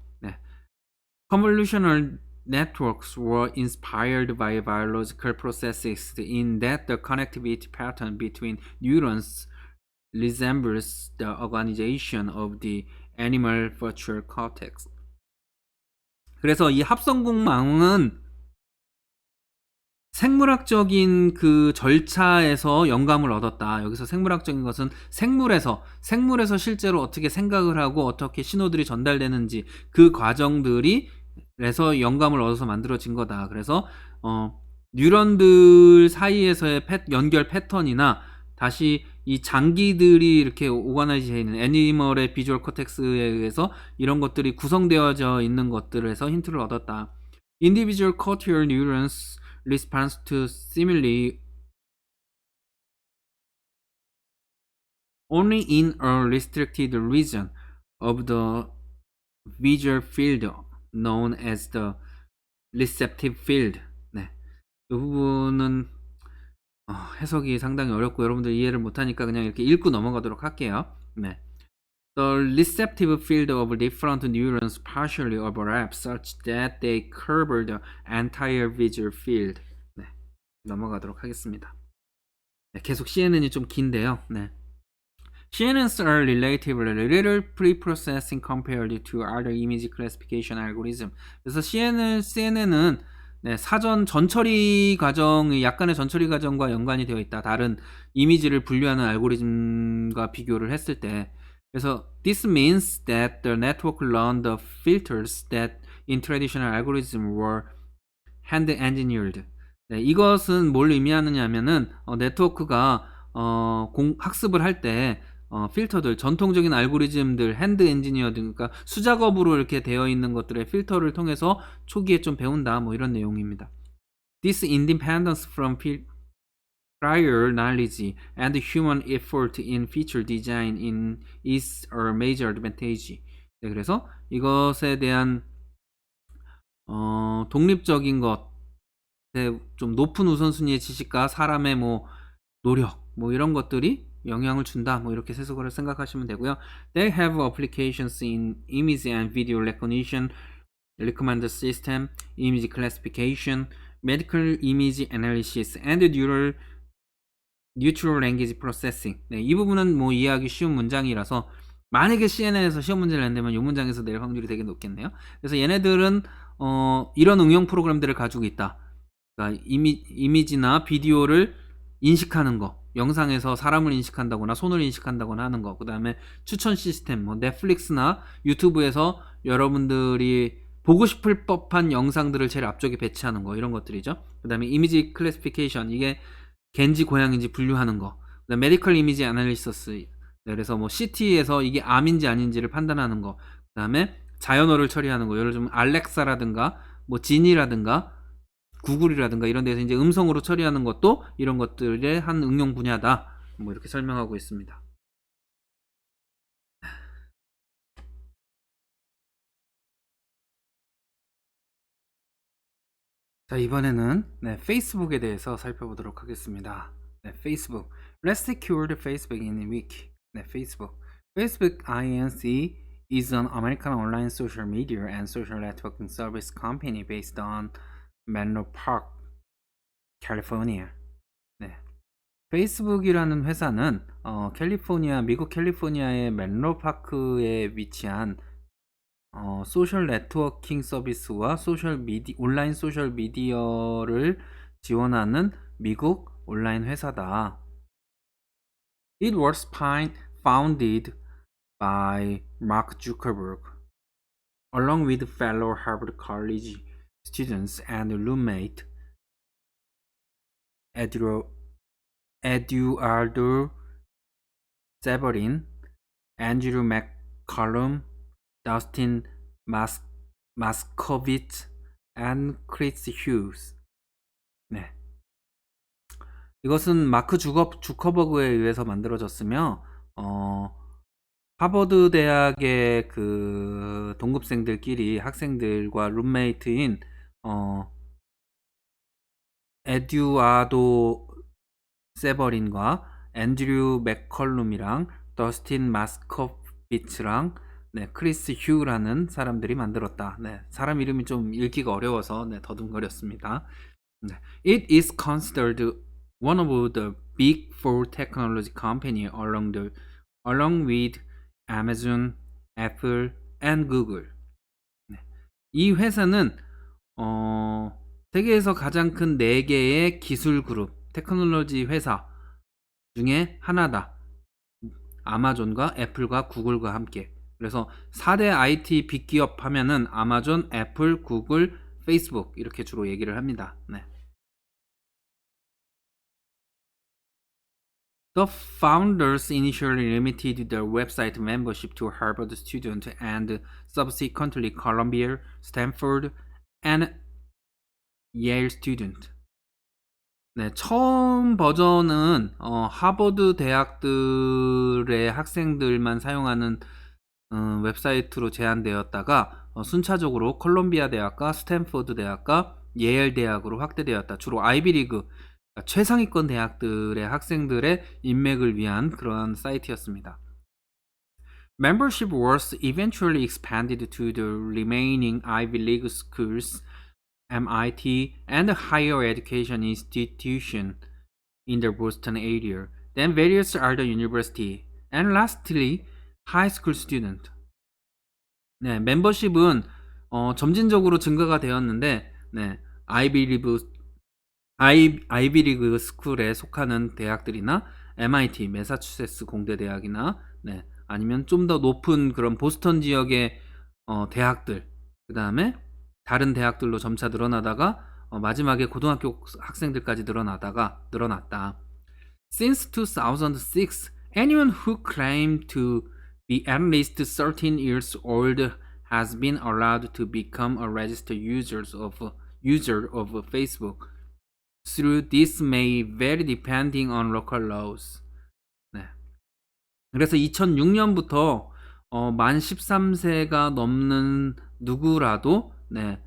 Convolutional networks were inspired by biological processes in that the connectivity pattern between neurons resembles the organization of the animal virtual cortex. 그래서 이 합성공망은 생물학적인 그 절차에서 영감을 얻었다. 여기서 생물학적인 것은 생물에서 실제로 어떻게 생각을 하고 어떻게 신호들이 전달되는지 그 과정들이 에서 영감을 얻어서 만들어진 거다. 그래서 뉴런들 사이에서의 연결 패턴이나 다시 이 장기들이 이렇게 오가나이즈 있는 애니멀의 비주얼 코텍스에 의해서 이런 것들이 구성되어져 있는 것들에서 힌트를 얻었다. Individual cochlear neurons response to stimuli only in a restricted region of the visual field known as the receptive field. 이 부분은 해석이 상당히 어렵고 여러분들 이해를 못하니까 그냥 이렇게 읽고 넘어가도록 할게요. The receptive field of different neurons partially overlap such that they cover the entire visual field. 넘어가도록 하겠습니다. 계속 CNN이 좀 긴데요. CNNs are relatively little pre-processing compared to other image classification algorithm. 그래서 CNN은 사전 전처리 과정이 약간의 전처리 과정과 연관이 되어 있다. 다른 이미지를 분류하는 알고리즘과 비교를 했을 때. 그래서 this means that the network learned the filters that in traditional algorithm were hand engineered. 이것은 뭘 의미하느냐 하면은 네트워크가 학습을 할 때 필터들, 전통적인 알고리즘들, 핸드 엔지니어드, 그러니까 수작업으로 이렇게 되어 있는 것들의 필터를 통해서 초기에 좀 배운다, 뭐 이런 내용입니다. This independence from prior knowledge and human effort in feature design is a major advantage. 그래서 이것에 대한 독립적인 것에 좀 높은 우선순위의 지식과 사람의 뭐 노력, 뭐 이런 것들이 영향을 준다, 뭐 이렇게 해석을 생각하시면 되고요. They have applications in image and video recognition, recommender system, image classification, medical image analysis, and natural language processing. 이 부분은 뭐 이해하기 쉬운 문장이라서 만약에 CNN에서 시험 문제를 낸다면 이 문장에서 낼 확률이 되게 높겠네요. 그래서 얘네들은 이런 응용 프로그램들을 가지고 있다. 그러니까 이미지나 비디오를 인식하는 거, 영상에서 사람을 인식한다거나 손을 인식한다거나 하는 거, 그 다음에 추천 시스템, 뭐 넷플릭스나 유튜브에서 여러분들이 보고 싶을 법한 영상들을 제일 앞쪽에 배치하는 거 이런 것들이죠. 그 다음에 이미지 클래시피케이션 이게 갠지 고양인지 분류하는 거. 그다음 메디컬 이미지 애널리시스 네, 그래서 뭐 CT에서 이게 암인지 아닌지를 판단하는 거. 그다음에 자연어를 처리하는 거. 예를 들면 알렉사라든가 뭐 지니라든가 구글이라든가 이런 데서 이제 음성으로 처리하는 것도 이런 것들의 한 응용 분야다. 뭐 이렇게 설명하고 있습니다. 자, 이번에는 네, 페이스북에 대해서 살펴보도록 하겠습니다. 네, 페이스북. Let's secure the Facebook in a week. 네, 페이스북. Facebook Inc. is an American online social media and social networking service company based on Menlo Park, California. 네. 페이스북이라는 회사는 미국 캘리포니아의 menlo 파크에 위치한 소셜 네트워킹 서비스와 온라인 소셜 미디어를 지원하는 미국 온라인 회사다. It was founded by Mark Zuckerberg, along with fellow Harvard College students and roommate Eduardo Severin, Andrew McCallum, Dustin Maskovich, and Chris Hughes. 네. 이것은 마크 주커버그에 의해서 만들어졌으며, 하버드 대학의 그 동급생들끼리 학생들과 룸메이트인, 에듀아도 세버린과 앤드류 맥컬룸이랑 더스틴 마스코비츠랑 네, 크리스 휴라는 사람들이 만들었다. 네, 사람 이름이 좀 읽기가 어려워서 네, 더듬거렸습니다. 네, It is considered one of the big four technology company along with Amazon, Apple, and Google. 네, 이 회사는 세계에서 가장 큰 4개의 기술 그룹, 테크놀로지 회사 중에 하나다. 아마존과 애플과 구글과 함께. 그래서 4대 IT 빅기업 하면은 아마존, 애플, 구글, 페이스북 이렇게 주로 얘기를 합니다. 네. The founders initially limited their website membership to Harvard students and subsequently Columbia, Stanford, and Yale student. 네, 처음 버전은 하버드 대학들의 학생들만 사용하는 웹사이트로 제한되었다가 순차적으로 콜롬비아 대학과 스탠포드 대학과 예일 대학으로 확대되었다. 주로 아이비리그 그러니까 최상위권 대학들의 학생들의 인맥을 위한 그러한 사이트였습니다. Membership was eventually expanded to the remaining Ivy League schools, MIT, and higher education institution in the Boston area, then various other university, and lastly, high school student. 네, 멤버십은 점진적으로 증가가 되었는데, 네, 아이비리그 스쿨에 속하는 대학들이나 MIT, 매사추세츠 공대 대학이나, 네, 아니면 좀 더 높은 그런 보스턴 지역의 대학들, 그 다음에 다른 대학들로 점차 늘어나다가 마지막에 고등학교 학생들까지 늘어났다. Since 2006, anyone who claimed to be at least 13 years old has been allowed to become a registered user of Facebook. Through this may vary depending on local laws. 네. 그래서 2006년부터 만 13세가 넘는 누구라도 네,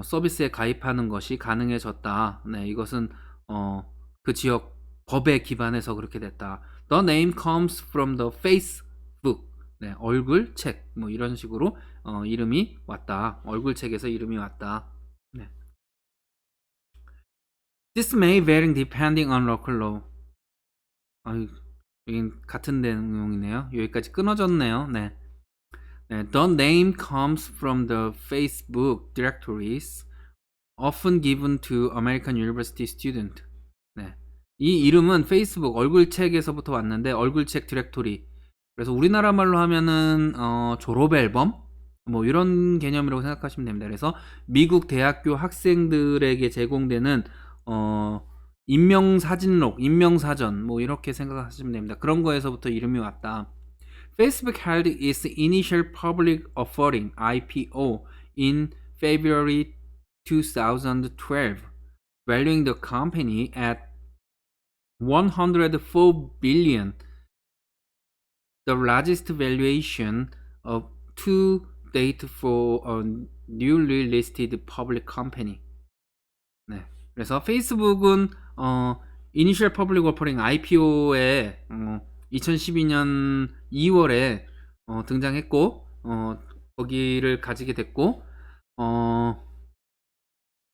서비스에 가입하는 것이 가능해졌다. 네, 이것은 그 지역 법에 기반해서 그렇게 됐다. The name comes from the Facebook. 네, 얼굴 책 뭐 이런 식으로 이름이 왔다. 얼굴 책에서 이름이 왔다. 네. This may vary depending on local law. 여긴 같은 내용이네요. 여기까지 끊어졌네요. 네. 네, the name comes from the Facebook directories often given to American University student. 네. 이 이름은 페이스북 얼굴책에서부터 왔는데 얼굴책 디렉토리. 그래서 우리나라 말로 하면은 졸업 앨범 뭐 이런 개념이라고 생각하시면 됩니다. 그래서 미국 대학교 학생들에게 제공되는 인명사진록, 인명사전 뭐 이렇게 생각하시면 됩니다. 그런 거에서부터 이름이 왔다. Facebook held its initial public offering (IPO) in February 2012, valuing the company at 104 billion, the largest valuation of to date for a newly listed public company. 네. 그래서 페이스북은 이니셜 퍼블릭 오퍼링 IPO에 2012년 2월에 등장했고 거기를 가지게 됐고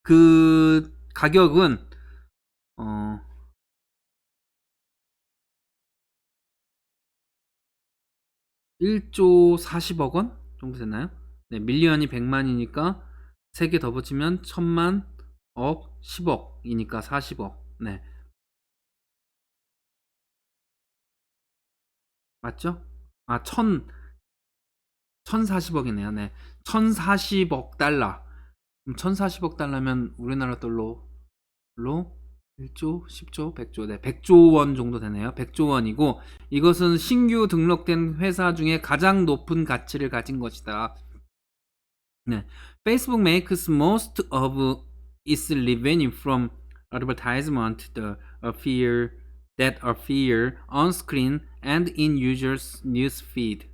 그 가격은 1조 40억 원 정도 됐나요? 네, 밀리언이 100만이니까 3개 더 붙이면 1000만, 억, 10억이니까 40억. 네. 맞죠? 아, 1040억이네요. 네. 1040억 달러. 그럼 1040억 달러면 우리나라 달러로 1조, 10조, 100조, 네, 100조 원 정도 되네요. 100조 원이고 이것은 신규 등록된 회사 중에 가장 높은 가치를 가진 것이다. 네. Facebook makes most of its revenue from advertisement that appear on screen and in users' news feed.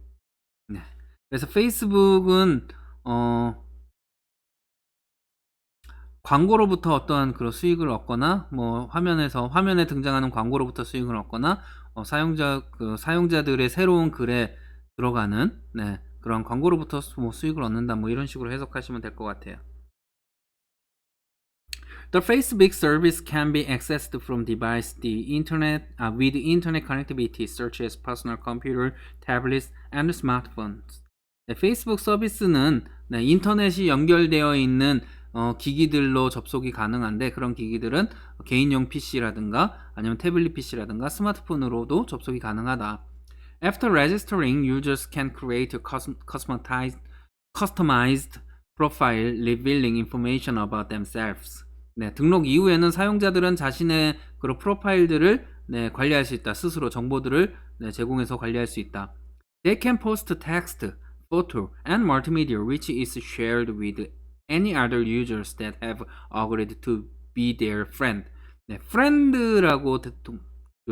네. 그래서 페이스북은 광고로부터 어떠한 그런 수익을 얻거나 뭐 화면에 등장하는 광고로부터 수익을 얻거나 사용자들의 새로운 글에 들어가는 네, 그런 광고로부터 뭐 수익을 얻는다 뭐 이런 식으로 해석하시면 될 것 같아요. The Facebook service can be accessed from device the internet with internet connectivity such as personal computer, tablets, and smartphones. 네, 페이스북 서비스는 네, 인터넷이 연결되어 있는 기기들로 접속이 가능한데 그런 기기들은 개인용 PC라든가 아니면 태블릿 PC라든가 스마트폰으로도 접속이 가능하다. After registering, users can create a customized profile revealing information about themselves. 네, 등록 이후에는 사용자들은 자신의 그런 프로파일들을 네, 관리할 수 있다. 스스로 정보들을 네, 제공해서 관리할 수 있다. They can post text, photo, and multimedia which is shared with any other users that have agreed to be their friend. 네, friend라고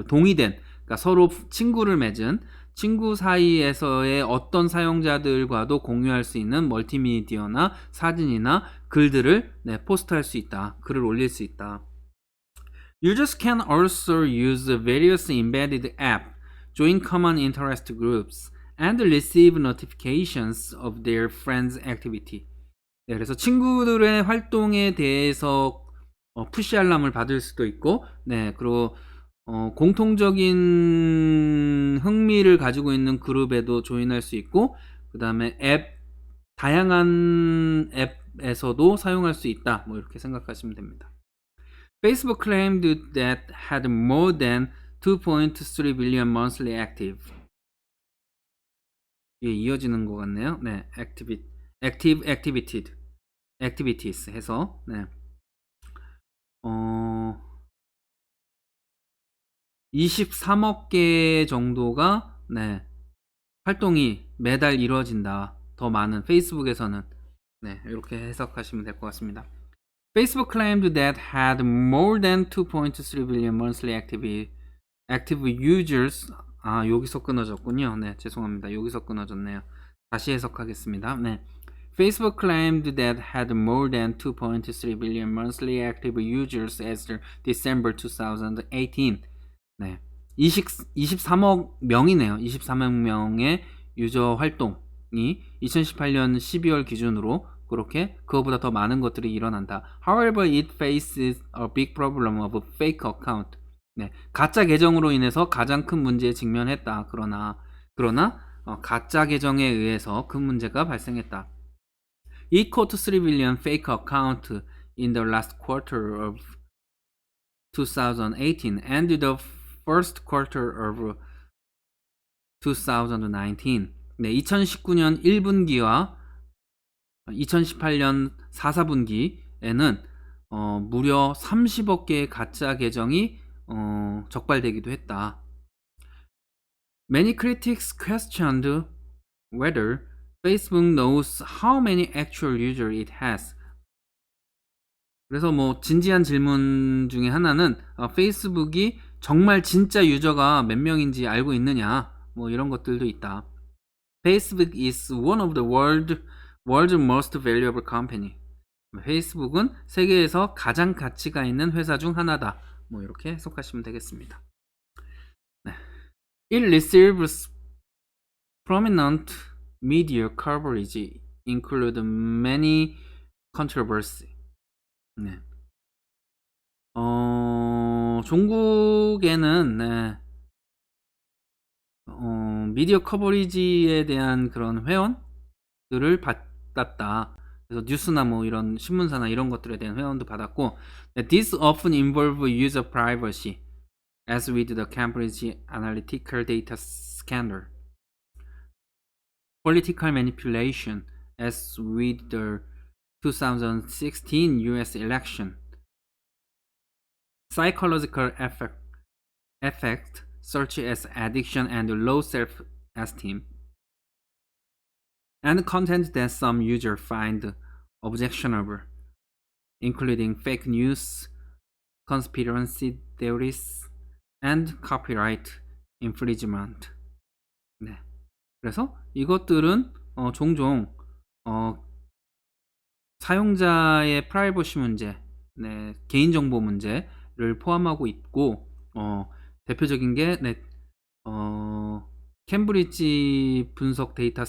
동의된, 그러니까 서로 친구를 맺은 친구 사이에서의 어떤 사용자들과도 공유할 수 있는 멀티미디어나 사진이나 글들을 네, 포스트할 수 있다. 글을 올릴 수 있다. Users can also use various embedded apps, join common interest groups, and receive notifications of their friends' activity. 네, 그래서 친구들의 활동에 대해서 푸시 알람을 받을 수도 있고, 네, 그리고 공통적인 흥미를 가지고 있는 그룹에도 조인할 수 있고, 그 다음에 다양한 앱에서도 사용할 수 있다. 뭐 이렇게 생각하시면 됩니다. Facebook claimed that had more than 2.3 billion monthly active. 이게 이어지는 것 같네요. 네, activities 해서 네. 23억 개 정도가 네, 활동이 매달 이루어진다. 더 많은 페이스북에서는 네, 이렇게 해석하시면 될 것 같습니다. Facebook claimed that had more than 2.3 billion monthly active users. 아, 여기서 끊어졌군요. 네, 죄송합니다. 여기서 끊어졌네요. 다시 해석하겠습니다. 네. Facebook claimed that had more than 2.3 billion monthly active users as of December 2018. 네. 23억 명이네요. 23억 명의 유저 활동이 2018년 12월 기준으로 그렇게 그거보다 더 많은 것들이 일어난다. However, it faces a big problem of fake account. 네, 가짜 계정으로 인해서 가장 큰 문제에 직면했다. 그러나 가짜 계정에 의해서 큰 문제가 발생했다. It caught 3 billion fake account in the last quarter of 2018 and the first quarter of 2019. 네, 2019년 1분기와 2018년 4사분기에는 무려 30억 개의 가짜 계정이 적발되기도 했다. Many critics questioned whether Facebook knows how many actual users it has. 그래서 뭐 진지한 질문 중에 하나는 페이스북이 정말 진짜 유저가 몇 명인지 알고 있느냐, 뭐 이런 것들도 있다. Facebook is one of the world's most valuable company. 페이스북은 세계에서 가장 가치가 있는 회사 중 하나다. 뭐 이렇게 해석하시면 되겠습니다. 네. It receives prominent media coverage, include many controversy. 네. 종국에는 네. 미디어 커버리지에 대한 그런 회원들을 받았다. 그래서 뉴스나 뭐 이런 신문사나 이런 것들에 대한 회원도 받았고, This often involve user privacy, as with the Cambridge Analytica data scandal, political manipulation, as with the 2016 US election, psychological effect such as addiction and low self-esteem, and content that some users find objectionable, including fake news, conspiracy theories, and copyright infringement. 네. 그래서 이것들은 종종 사용자의 프라이버시 문제, 네, 개인정보 문제를 포함하고 있고, 대표적인 게 캠브리지 분석 데이터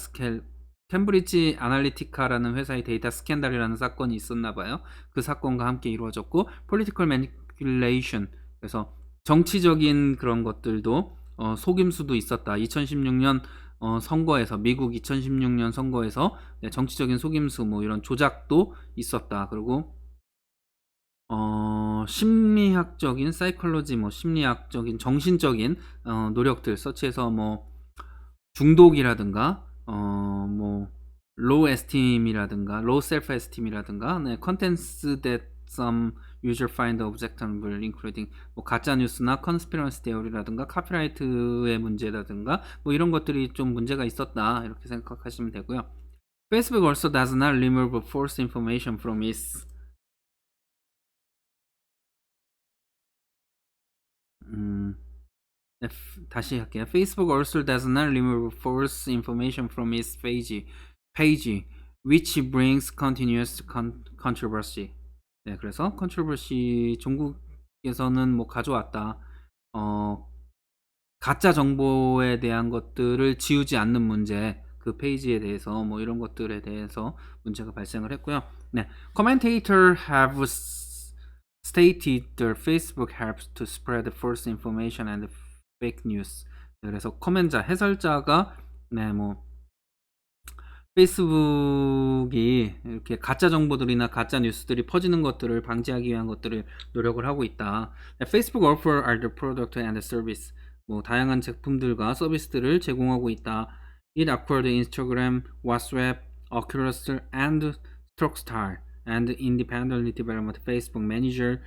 캠브리지 아날리티카라는 회사의 데이터 스캔들이라는 사건이 있었나봐요. 그 사건과 함께 이루어졌고, political manipulation, 그래서 정치적인 그런 것들도 속임수도 있었다. 2016년 선거에서, 미국 2016년 선거에서 정치적인 속임수 뭐 이런 조작도 있었다. 그리고 심리학적인 사이콜로지, 뭐 심리학적인 정신적인 노력들, 서치해서 뭐 중독이라든가 뭐 low esteem이라든가 low self esteem이라든가, 네, contents that some user find objectionable, including 뭐 가짜 뉴스나 conspiracy theory라든가 카피라이트의 문제라든가 뭐 이런 것들이 좀 문제가 있었다, 이렇게 생각하시면 되고요. Facebook also does not remove false information from its 다시 할게요. Facebook also does not remove false information from its page, which brings continuous controversy. 네, 그래서 controversy, 종국에서는 뭐 가져왔다. 가짜 정보에 대한 것들을 지우지 않는 문제, 그 페이지에 대해서 뭐 이런 것들에 대해서 문제가 발생을 했고요. 네, commentator have stated that Facebook helps to spread false information and fake news. 그래서 코멘자, 해설자가 뭐 페이스북이 이렇게 가짜 정보들이나 가짜 뉴스들이 퍼지는 것들을 방지하기 위한 것들을 노력을 하고 있다. Facebook offer other product and service, 뭐 다양한 제품들과 서비스들을 제공하고 있다. It acquired Instagram, WhatsApp, Oculus, and Talkstar, and independently developed Facebook Manager,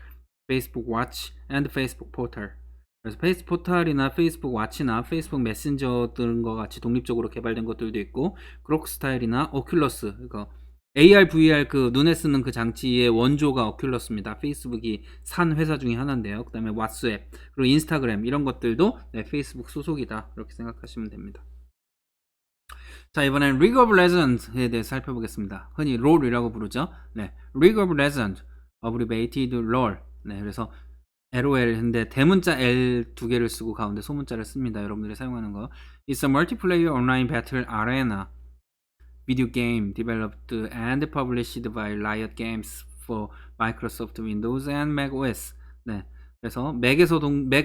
Facebook Watch, and Facebook Portal. 그래서 페이스북 포탈이나 페이스북 와치나 페이스북 메신저 등과 같이 독립적으로 개발된 것들도 있고, 그록스타일이나 오큘러스, 그러니까 AR, VR 그 눈에 쓰는 그 장치의 원조가 오큘러스입니다. 페이스북이 산 회사 중에 하나인데요. 그 다음에 왓츠앱, 그리고 인스타그램, 이런 것들도 페이스북 소속이다, 이렇게 생각하시면 됩니다. 자, 이번엔 League of Legends에 대해서 살펴보겠습니다. 흔히 롤이라고 부르죠. 네, League of Legends, abbreviated LOL. 네, 그래서 LOL, 근데 대문자 L 두 개를 쓰고 가운데 소문자를 씁니다. 여러분들이 사용하는 거. It's a multiplayer online battle arena video game developed and published by Riot Games for Microsoft Windows and Mac OS. 네, 그래서 맥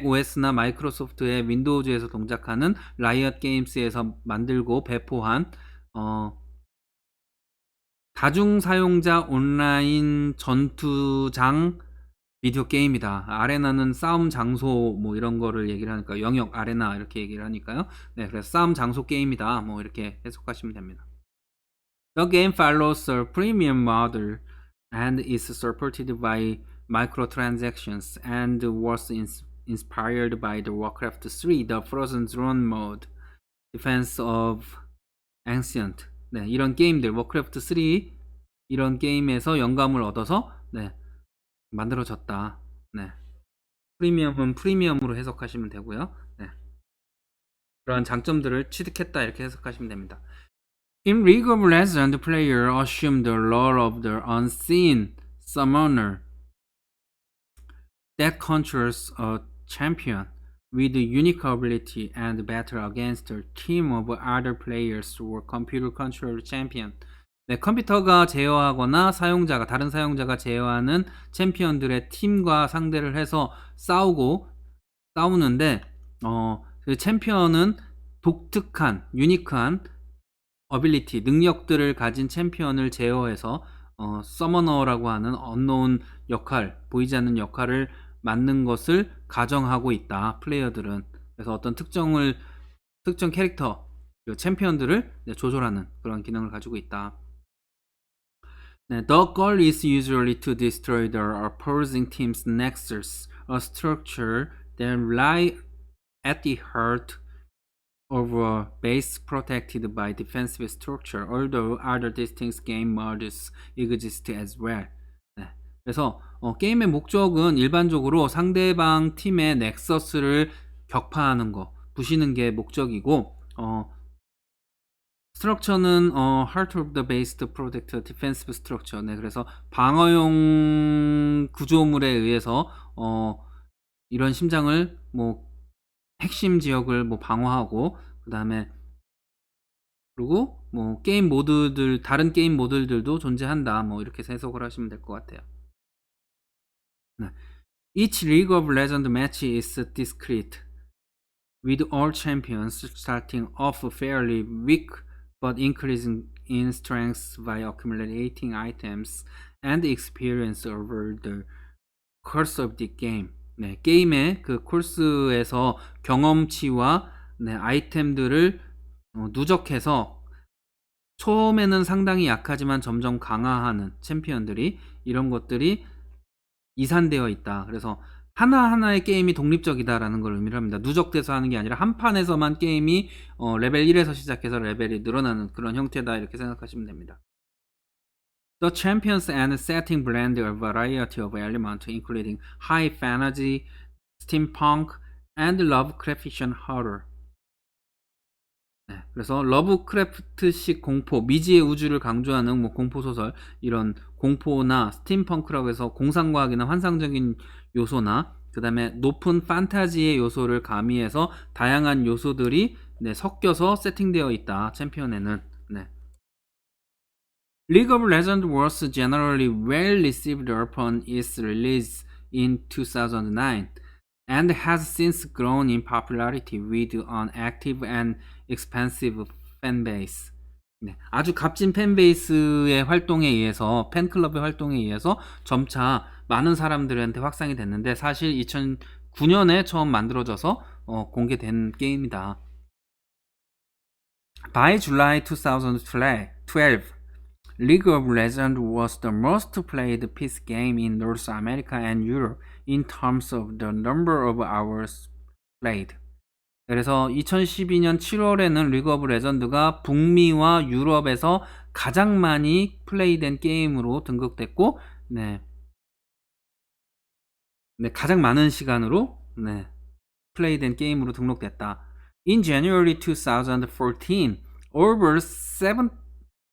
OS나 마이크로소프트의 윈도우즈에서 동작하는 라이엇 게임스에서 만들고 배포한 다중 사용자 온라인 전투장 비디오 게임이다. 아레나는 싸움 장소 뭐 이런 거를 얘기를 하니까 영역 아레나 이렇게 얘기를 하니까요. 네, 그래서 싸움 장소 게임이다, 뭐 이렇게 해석하시면 됩니다. The game follows a premium model and is supported by microtransactions and was inspired by the Warcraft 3, the Frozen Throne mode, Defense of Ancient. 네, 이런 게임들, 워크래프트 3 이런 게임에서 영감을 얻어서 네, 만들어졌다. 네. 프리미엄은 프리미엄으로 해석하시면 되고요. 네. 그런 장점들을 취득했다 이렇게 해석하시면 됩니다. In League of Legends, the player assumes the role of the unseen summoner that controls a champion with unique ability and battle against a team of other players or computer-controlled champion. 네, 컴퓨터가 제어하거나 다른 사용자가 제어하는 챔피언들의 팀과 상대를 해서 싸우는데, 그 챔피언은 독특한, 유니크한 어빌리티, 능력들을 가진 챔피언을 제어해서 서머너라고 하는 언노운 역할, 보이지 않는 역할을 맡는 것을 가정하고 있다. 플레이어들은. 그래서 어떤 특정 캐릭터, 챔피언들을 조절하는 그런 기능을 가지고 있다. 네, the goal is usually to destroy the opposing team's nexus, a structure that lies at the heart of a base protected by defensive structure, although other distinct game modes exist as well. 네, 그래서 게임의 목적은 일반적으로 상대방 팀의 넥서스를 격파하는 거, 부시는 게 목적이고, 스트럭처는 heart of the base to protect defensive structure. 네, 그래서 방어용 구조물에 의해서 이런 심장을 핵심 지역을 방어하고 그다음에 그리고 게임 모드들 다른 게임 모드들도 존재한다. 이렇게 해석을 하시면 될 것 같아요. 네. Each League of Legends match is discrete, with all champions starting off fairly weak but increasing in strength by accumulating items and experience over the course of the game. 네, 게임의 그 코스에서 경험치와 아이템들을 누적해서 처음에는 상당히 약하지만 점점 강화하는 챔피언들이 이런 것들이 이산되어 있다. 그래서 하나하나의 게임이 독립적이다라는 걸 의미를 합니다. 누적돼서 하는 게 아니라 한 판에서만 게임이 레벨 1에서 시작해서 레벨이 늘어나는 그런 형태다 이렇게 생각하시면 됩니다. The champions and setting blend a variety of elements including high fantasy, steampunk, and Lovecraftian horror. 네, 그래서 러브크래프트식 공포, 미지의 우주를 강조하는 공포 소설, 이런 공포나 스팀펑크라고 해서 공상과학이나 환상적인 요소나 그 다음에 높은 판타지의 요소를 가미해서 다양한 요소들이 섞여서 세팅되어 있다. 챔피언에는. 네. League of Legends was generally well received upon its release in 2009 and has since grown in popularity with an active and expansive fanbase. 네, 아주 값진 팬베이스의 활동에 의해서, 팬클럽의 활동에 의해서 점차 많은 사람들한테 확산이 됐는데 사실 2009년에 처음 만들어져서 공개된 게임이다. By July 2012, League of Legends was the most played PC game in North America and Europe in terms of the number of hours played. 그래서 2012년 7월에는 리그 오브 레전드가 북미와 유럽에서 가장 많이 플레이된 게임으로 등극됐고, 가장 많은 시간으로 플레이된 게임으로 등록됐다. In January 2014, over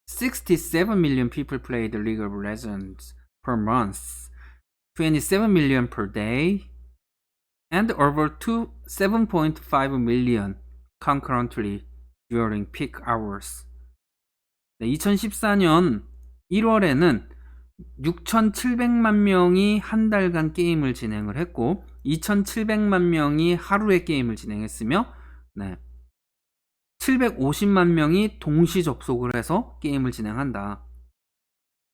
67 million people played League of Legends per month, 27 million per day, and over 7.5 million concurrently during peak hours. 2014년 1월에는 6,700만 명이 한 달간 게임을 진행을 했고 2,700만 명이 하루에 게임을 진행했으며 750만 명이 동시 접속을 해서 게임을 진행한다.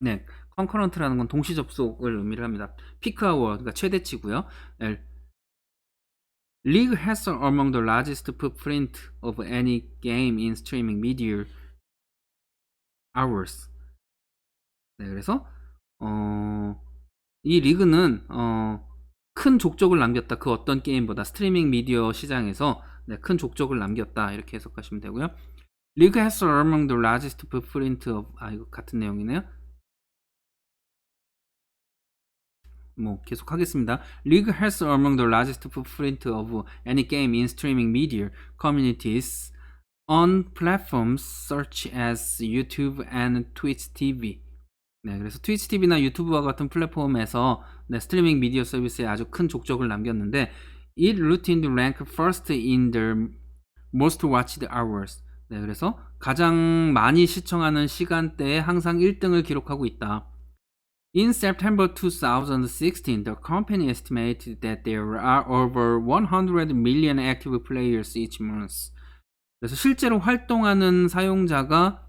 네, 컨커런트라는 건 동시 접속을 의미를 합니다. 피크 아워, 그러니까 최대치고요. League has among the largest footprint of any game in streaming media. hours. 네, 그래서 이 리그는 큰 족적을 남겼다. 그 어떤 게임보다 스트리밍 미디어 시장에서 네, 큰 족적을 남겼다. 이렇게 해석하시면 되고요. 리그 has among the largest footprint of 이거 같은 내용이네요. 뭐 계속 하겠습니다. League has among the largest footprint of any game in streaming media communities on platforms such as YouTube and Twitch TV. 네, 그래서 트위치 TV나 유튜브와 같은 플랫폼에서 네, 스트리밍 미디어 서비스에 아주 큰 족적을 남겼는데 it routinely rank first in the most watched hours. 네, 그래서 가장 많이 시청하는 시간대에 항상 1등을 기록하고 있다. In September 2016, the company estimated that there are over 100 million active players each month. 그래서 실제로 활동하는 사용자가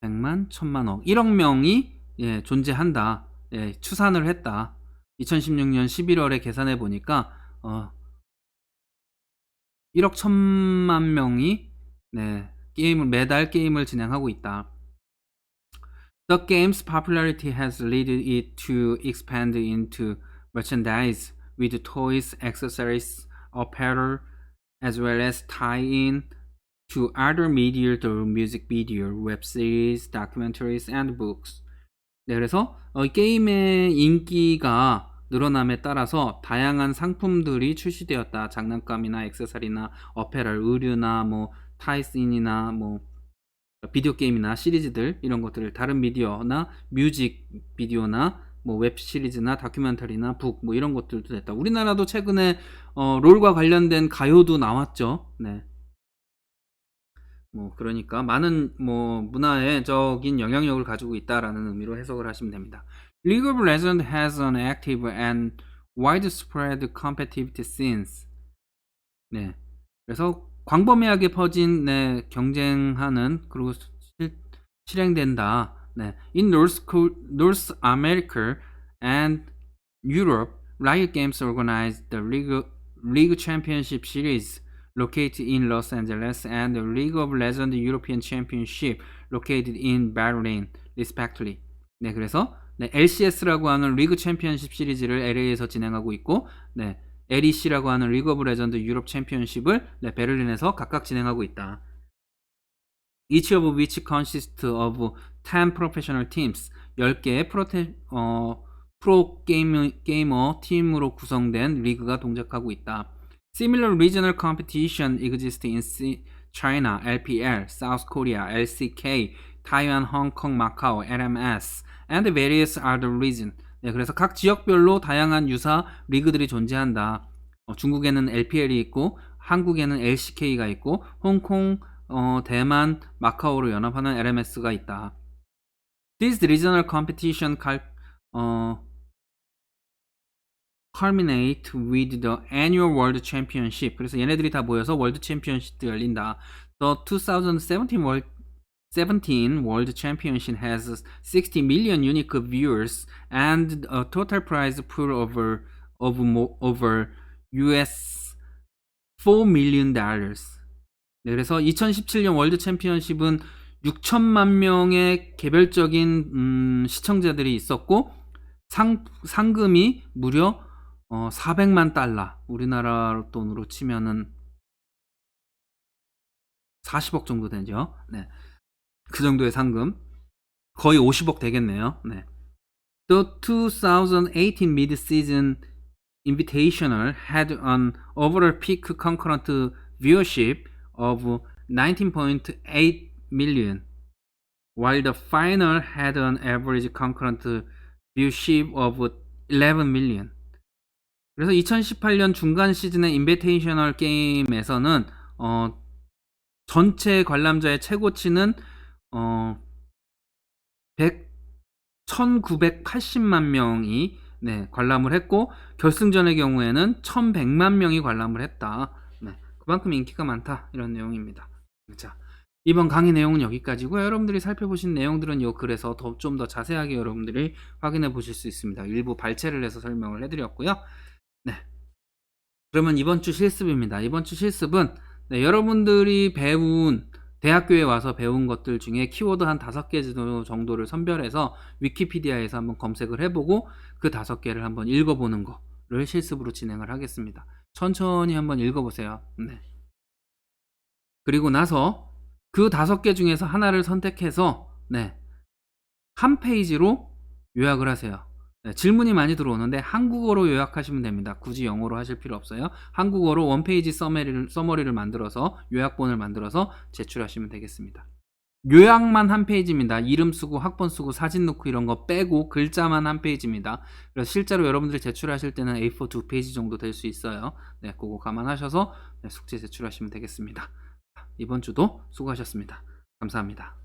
100만, 1000만억, 1억 명이 존재한다. 추산을 했다. 2016년 11월에 계산해 보니까 1억 1000만 명이 매달 게임을 진행하고 있다. The game's popularity has led it to expand into merchandise with toys, accessories, apparel, as well as tie-in to other media through music video, web series, documentaries, and books. 네, 그래서 게임의 인기가 늘어남에 따라서 다양한 상품들이 출시되었다. 장난감이나 액세서리나 어페럴, 의류나 뭐 타이스인이나 뭐 비디오 게임이나 시리즈들 이런 것들을 다른 미디어나 뮤직 비디오나 뭐 웹 시리즈나 다큐멘터리나 북 뭐 이런 것들도 됐다. 우리나라도 최근에 롤과 관련된 가요도 나왔죠. 네. 뭐 그러니까 많은 뭐 문화적인 영향력을 가지고 있다라는 의미로 해석을 하시면 됩니다. League of Legends has an active and widespread competitive scene. 네. 그래서 광범위하게 퍼진 경쟁하는 그리고 실행된다. 네. In North America and Europe, Riot Games organized the League Championship Series located in Los Angeles and the League of Legends European Championship located in Berlin, respectively. 네, 그래서 LCS라고 하는 리그 챔피언십 시리즈를 LA에서 진행하고 있고, LEC라고 하는 리그 오브 레전드 유럽 챔피언십을 베를린에서 각각 진행하고 있다. Each of which consists of 10 professional teams, 10개의 프로 게이머 팀으로 구성된 리그가 동작하고 있다. Similar regional competition exists in China, LPL, South Korea, LCK, Taiwan, Hong Kong, Macau, LMS, and various other regions. 네, 그래서 각 지역별로 다양한 유사 리그들이 존재한다. 중국에는 LPL이 있고, 한국에는 LCK가 있고, 홍콩, 대만, 마카오로 연합하는 LMS가 있다. This regional competition culminate with the annual World Championship. 그래서 얘네들이 다 모여서 월드 챔피언십도 열린다. The 2017 World Championship has 60 million unique viewers and a total prize pool of over US $4 million. 네, 그래서 2017년 월드 챔피언십은 6천만 명의 개별적인 시청자들이 있었고 상금이 무려 400만 달러, 우리나라 돈으로 치면은 40억 정도 되죠. 네. 그 정도의 상금. 거의 50억 되겠네요. 네. The 2018 Mid-Season Invitational had an overall peak concurrent viewership of 19.8 million, while the final had an average concurrent viewership of 11 million. 그래서 2018년 중간 시즌의 인비테이셔널 게임에서는 전체 관람자의 최고치는 1980만 명이 관람을 했고 결승전의 경우에는 1100만 명이 관람을 했다. 그만큼 인기가 많다 이런 내용입니다. 자, 이번 강의 내용은 여기까지고요. 여러분들이 살펴보신 내용들은 요 글에서 좀 더 자세하게 여러분들이 확인해 보실 수 있습니다. 일부 발췌를 해서 설명을 해드렸고요. 그러면 이번 주 실습입니다. 이번 주 실습은 여러분들이 배운 대학교에 와서 배운 것들 중에 키워드 한 5개 정도를 선별해서 위키피디아에서 한번 검색을 해보고 그 5개를 한번 읽어보는 거를 실습으로 진행을 하겠습니다. 천천히 한번 읽어보세요. 네. 그리고 나서 그 5개 중에서 하나를 선택해서 네, 한 페이지로 요약을 하세요. 네, 질문이 많이 들어오는데 한국어로 요약하시면 됩니다. 굳이 영어로 하실 필요 없어요. 한국어로 원페이지 서머리를 만들어서 요약본을 만들어서 제출하시면 되겠습니다. 요약만 한 페이지입니다. 이름 쓰고 학번 쓰고 사진 넣고 이런 거 빼고 글자만 한 페이지입니다. 그래서 실제로 여러분들이 제출하실 때는 A4 2페이지 정도 될 수 있어요. 네, 그거 감안하셔서 숙제 제출하시면 되겠습니다. 이번 주도 수고하셨습니다. 감사합니다.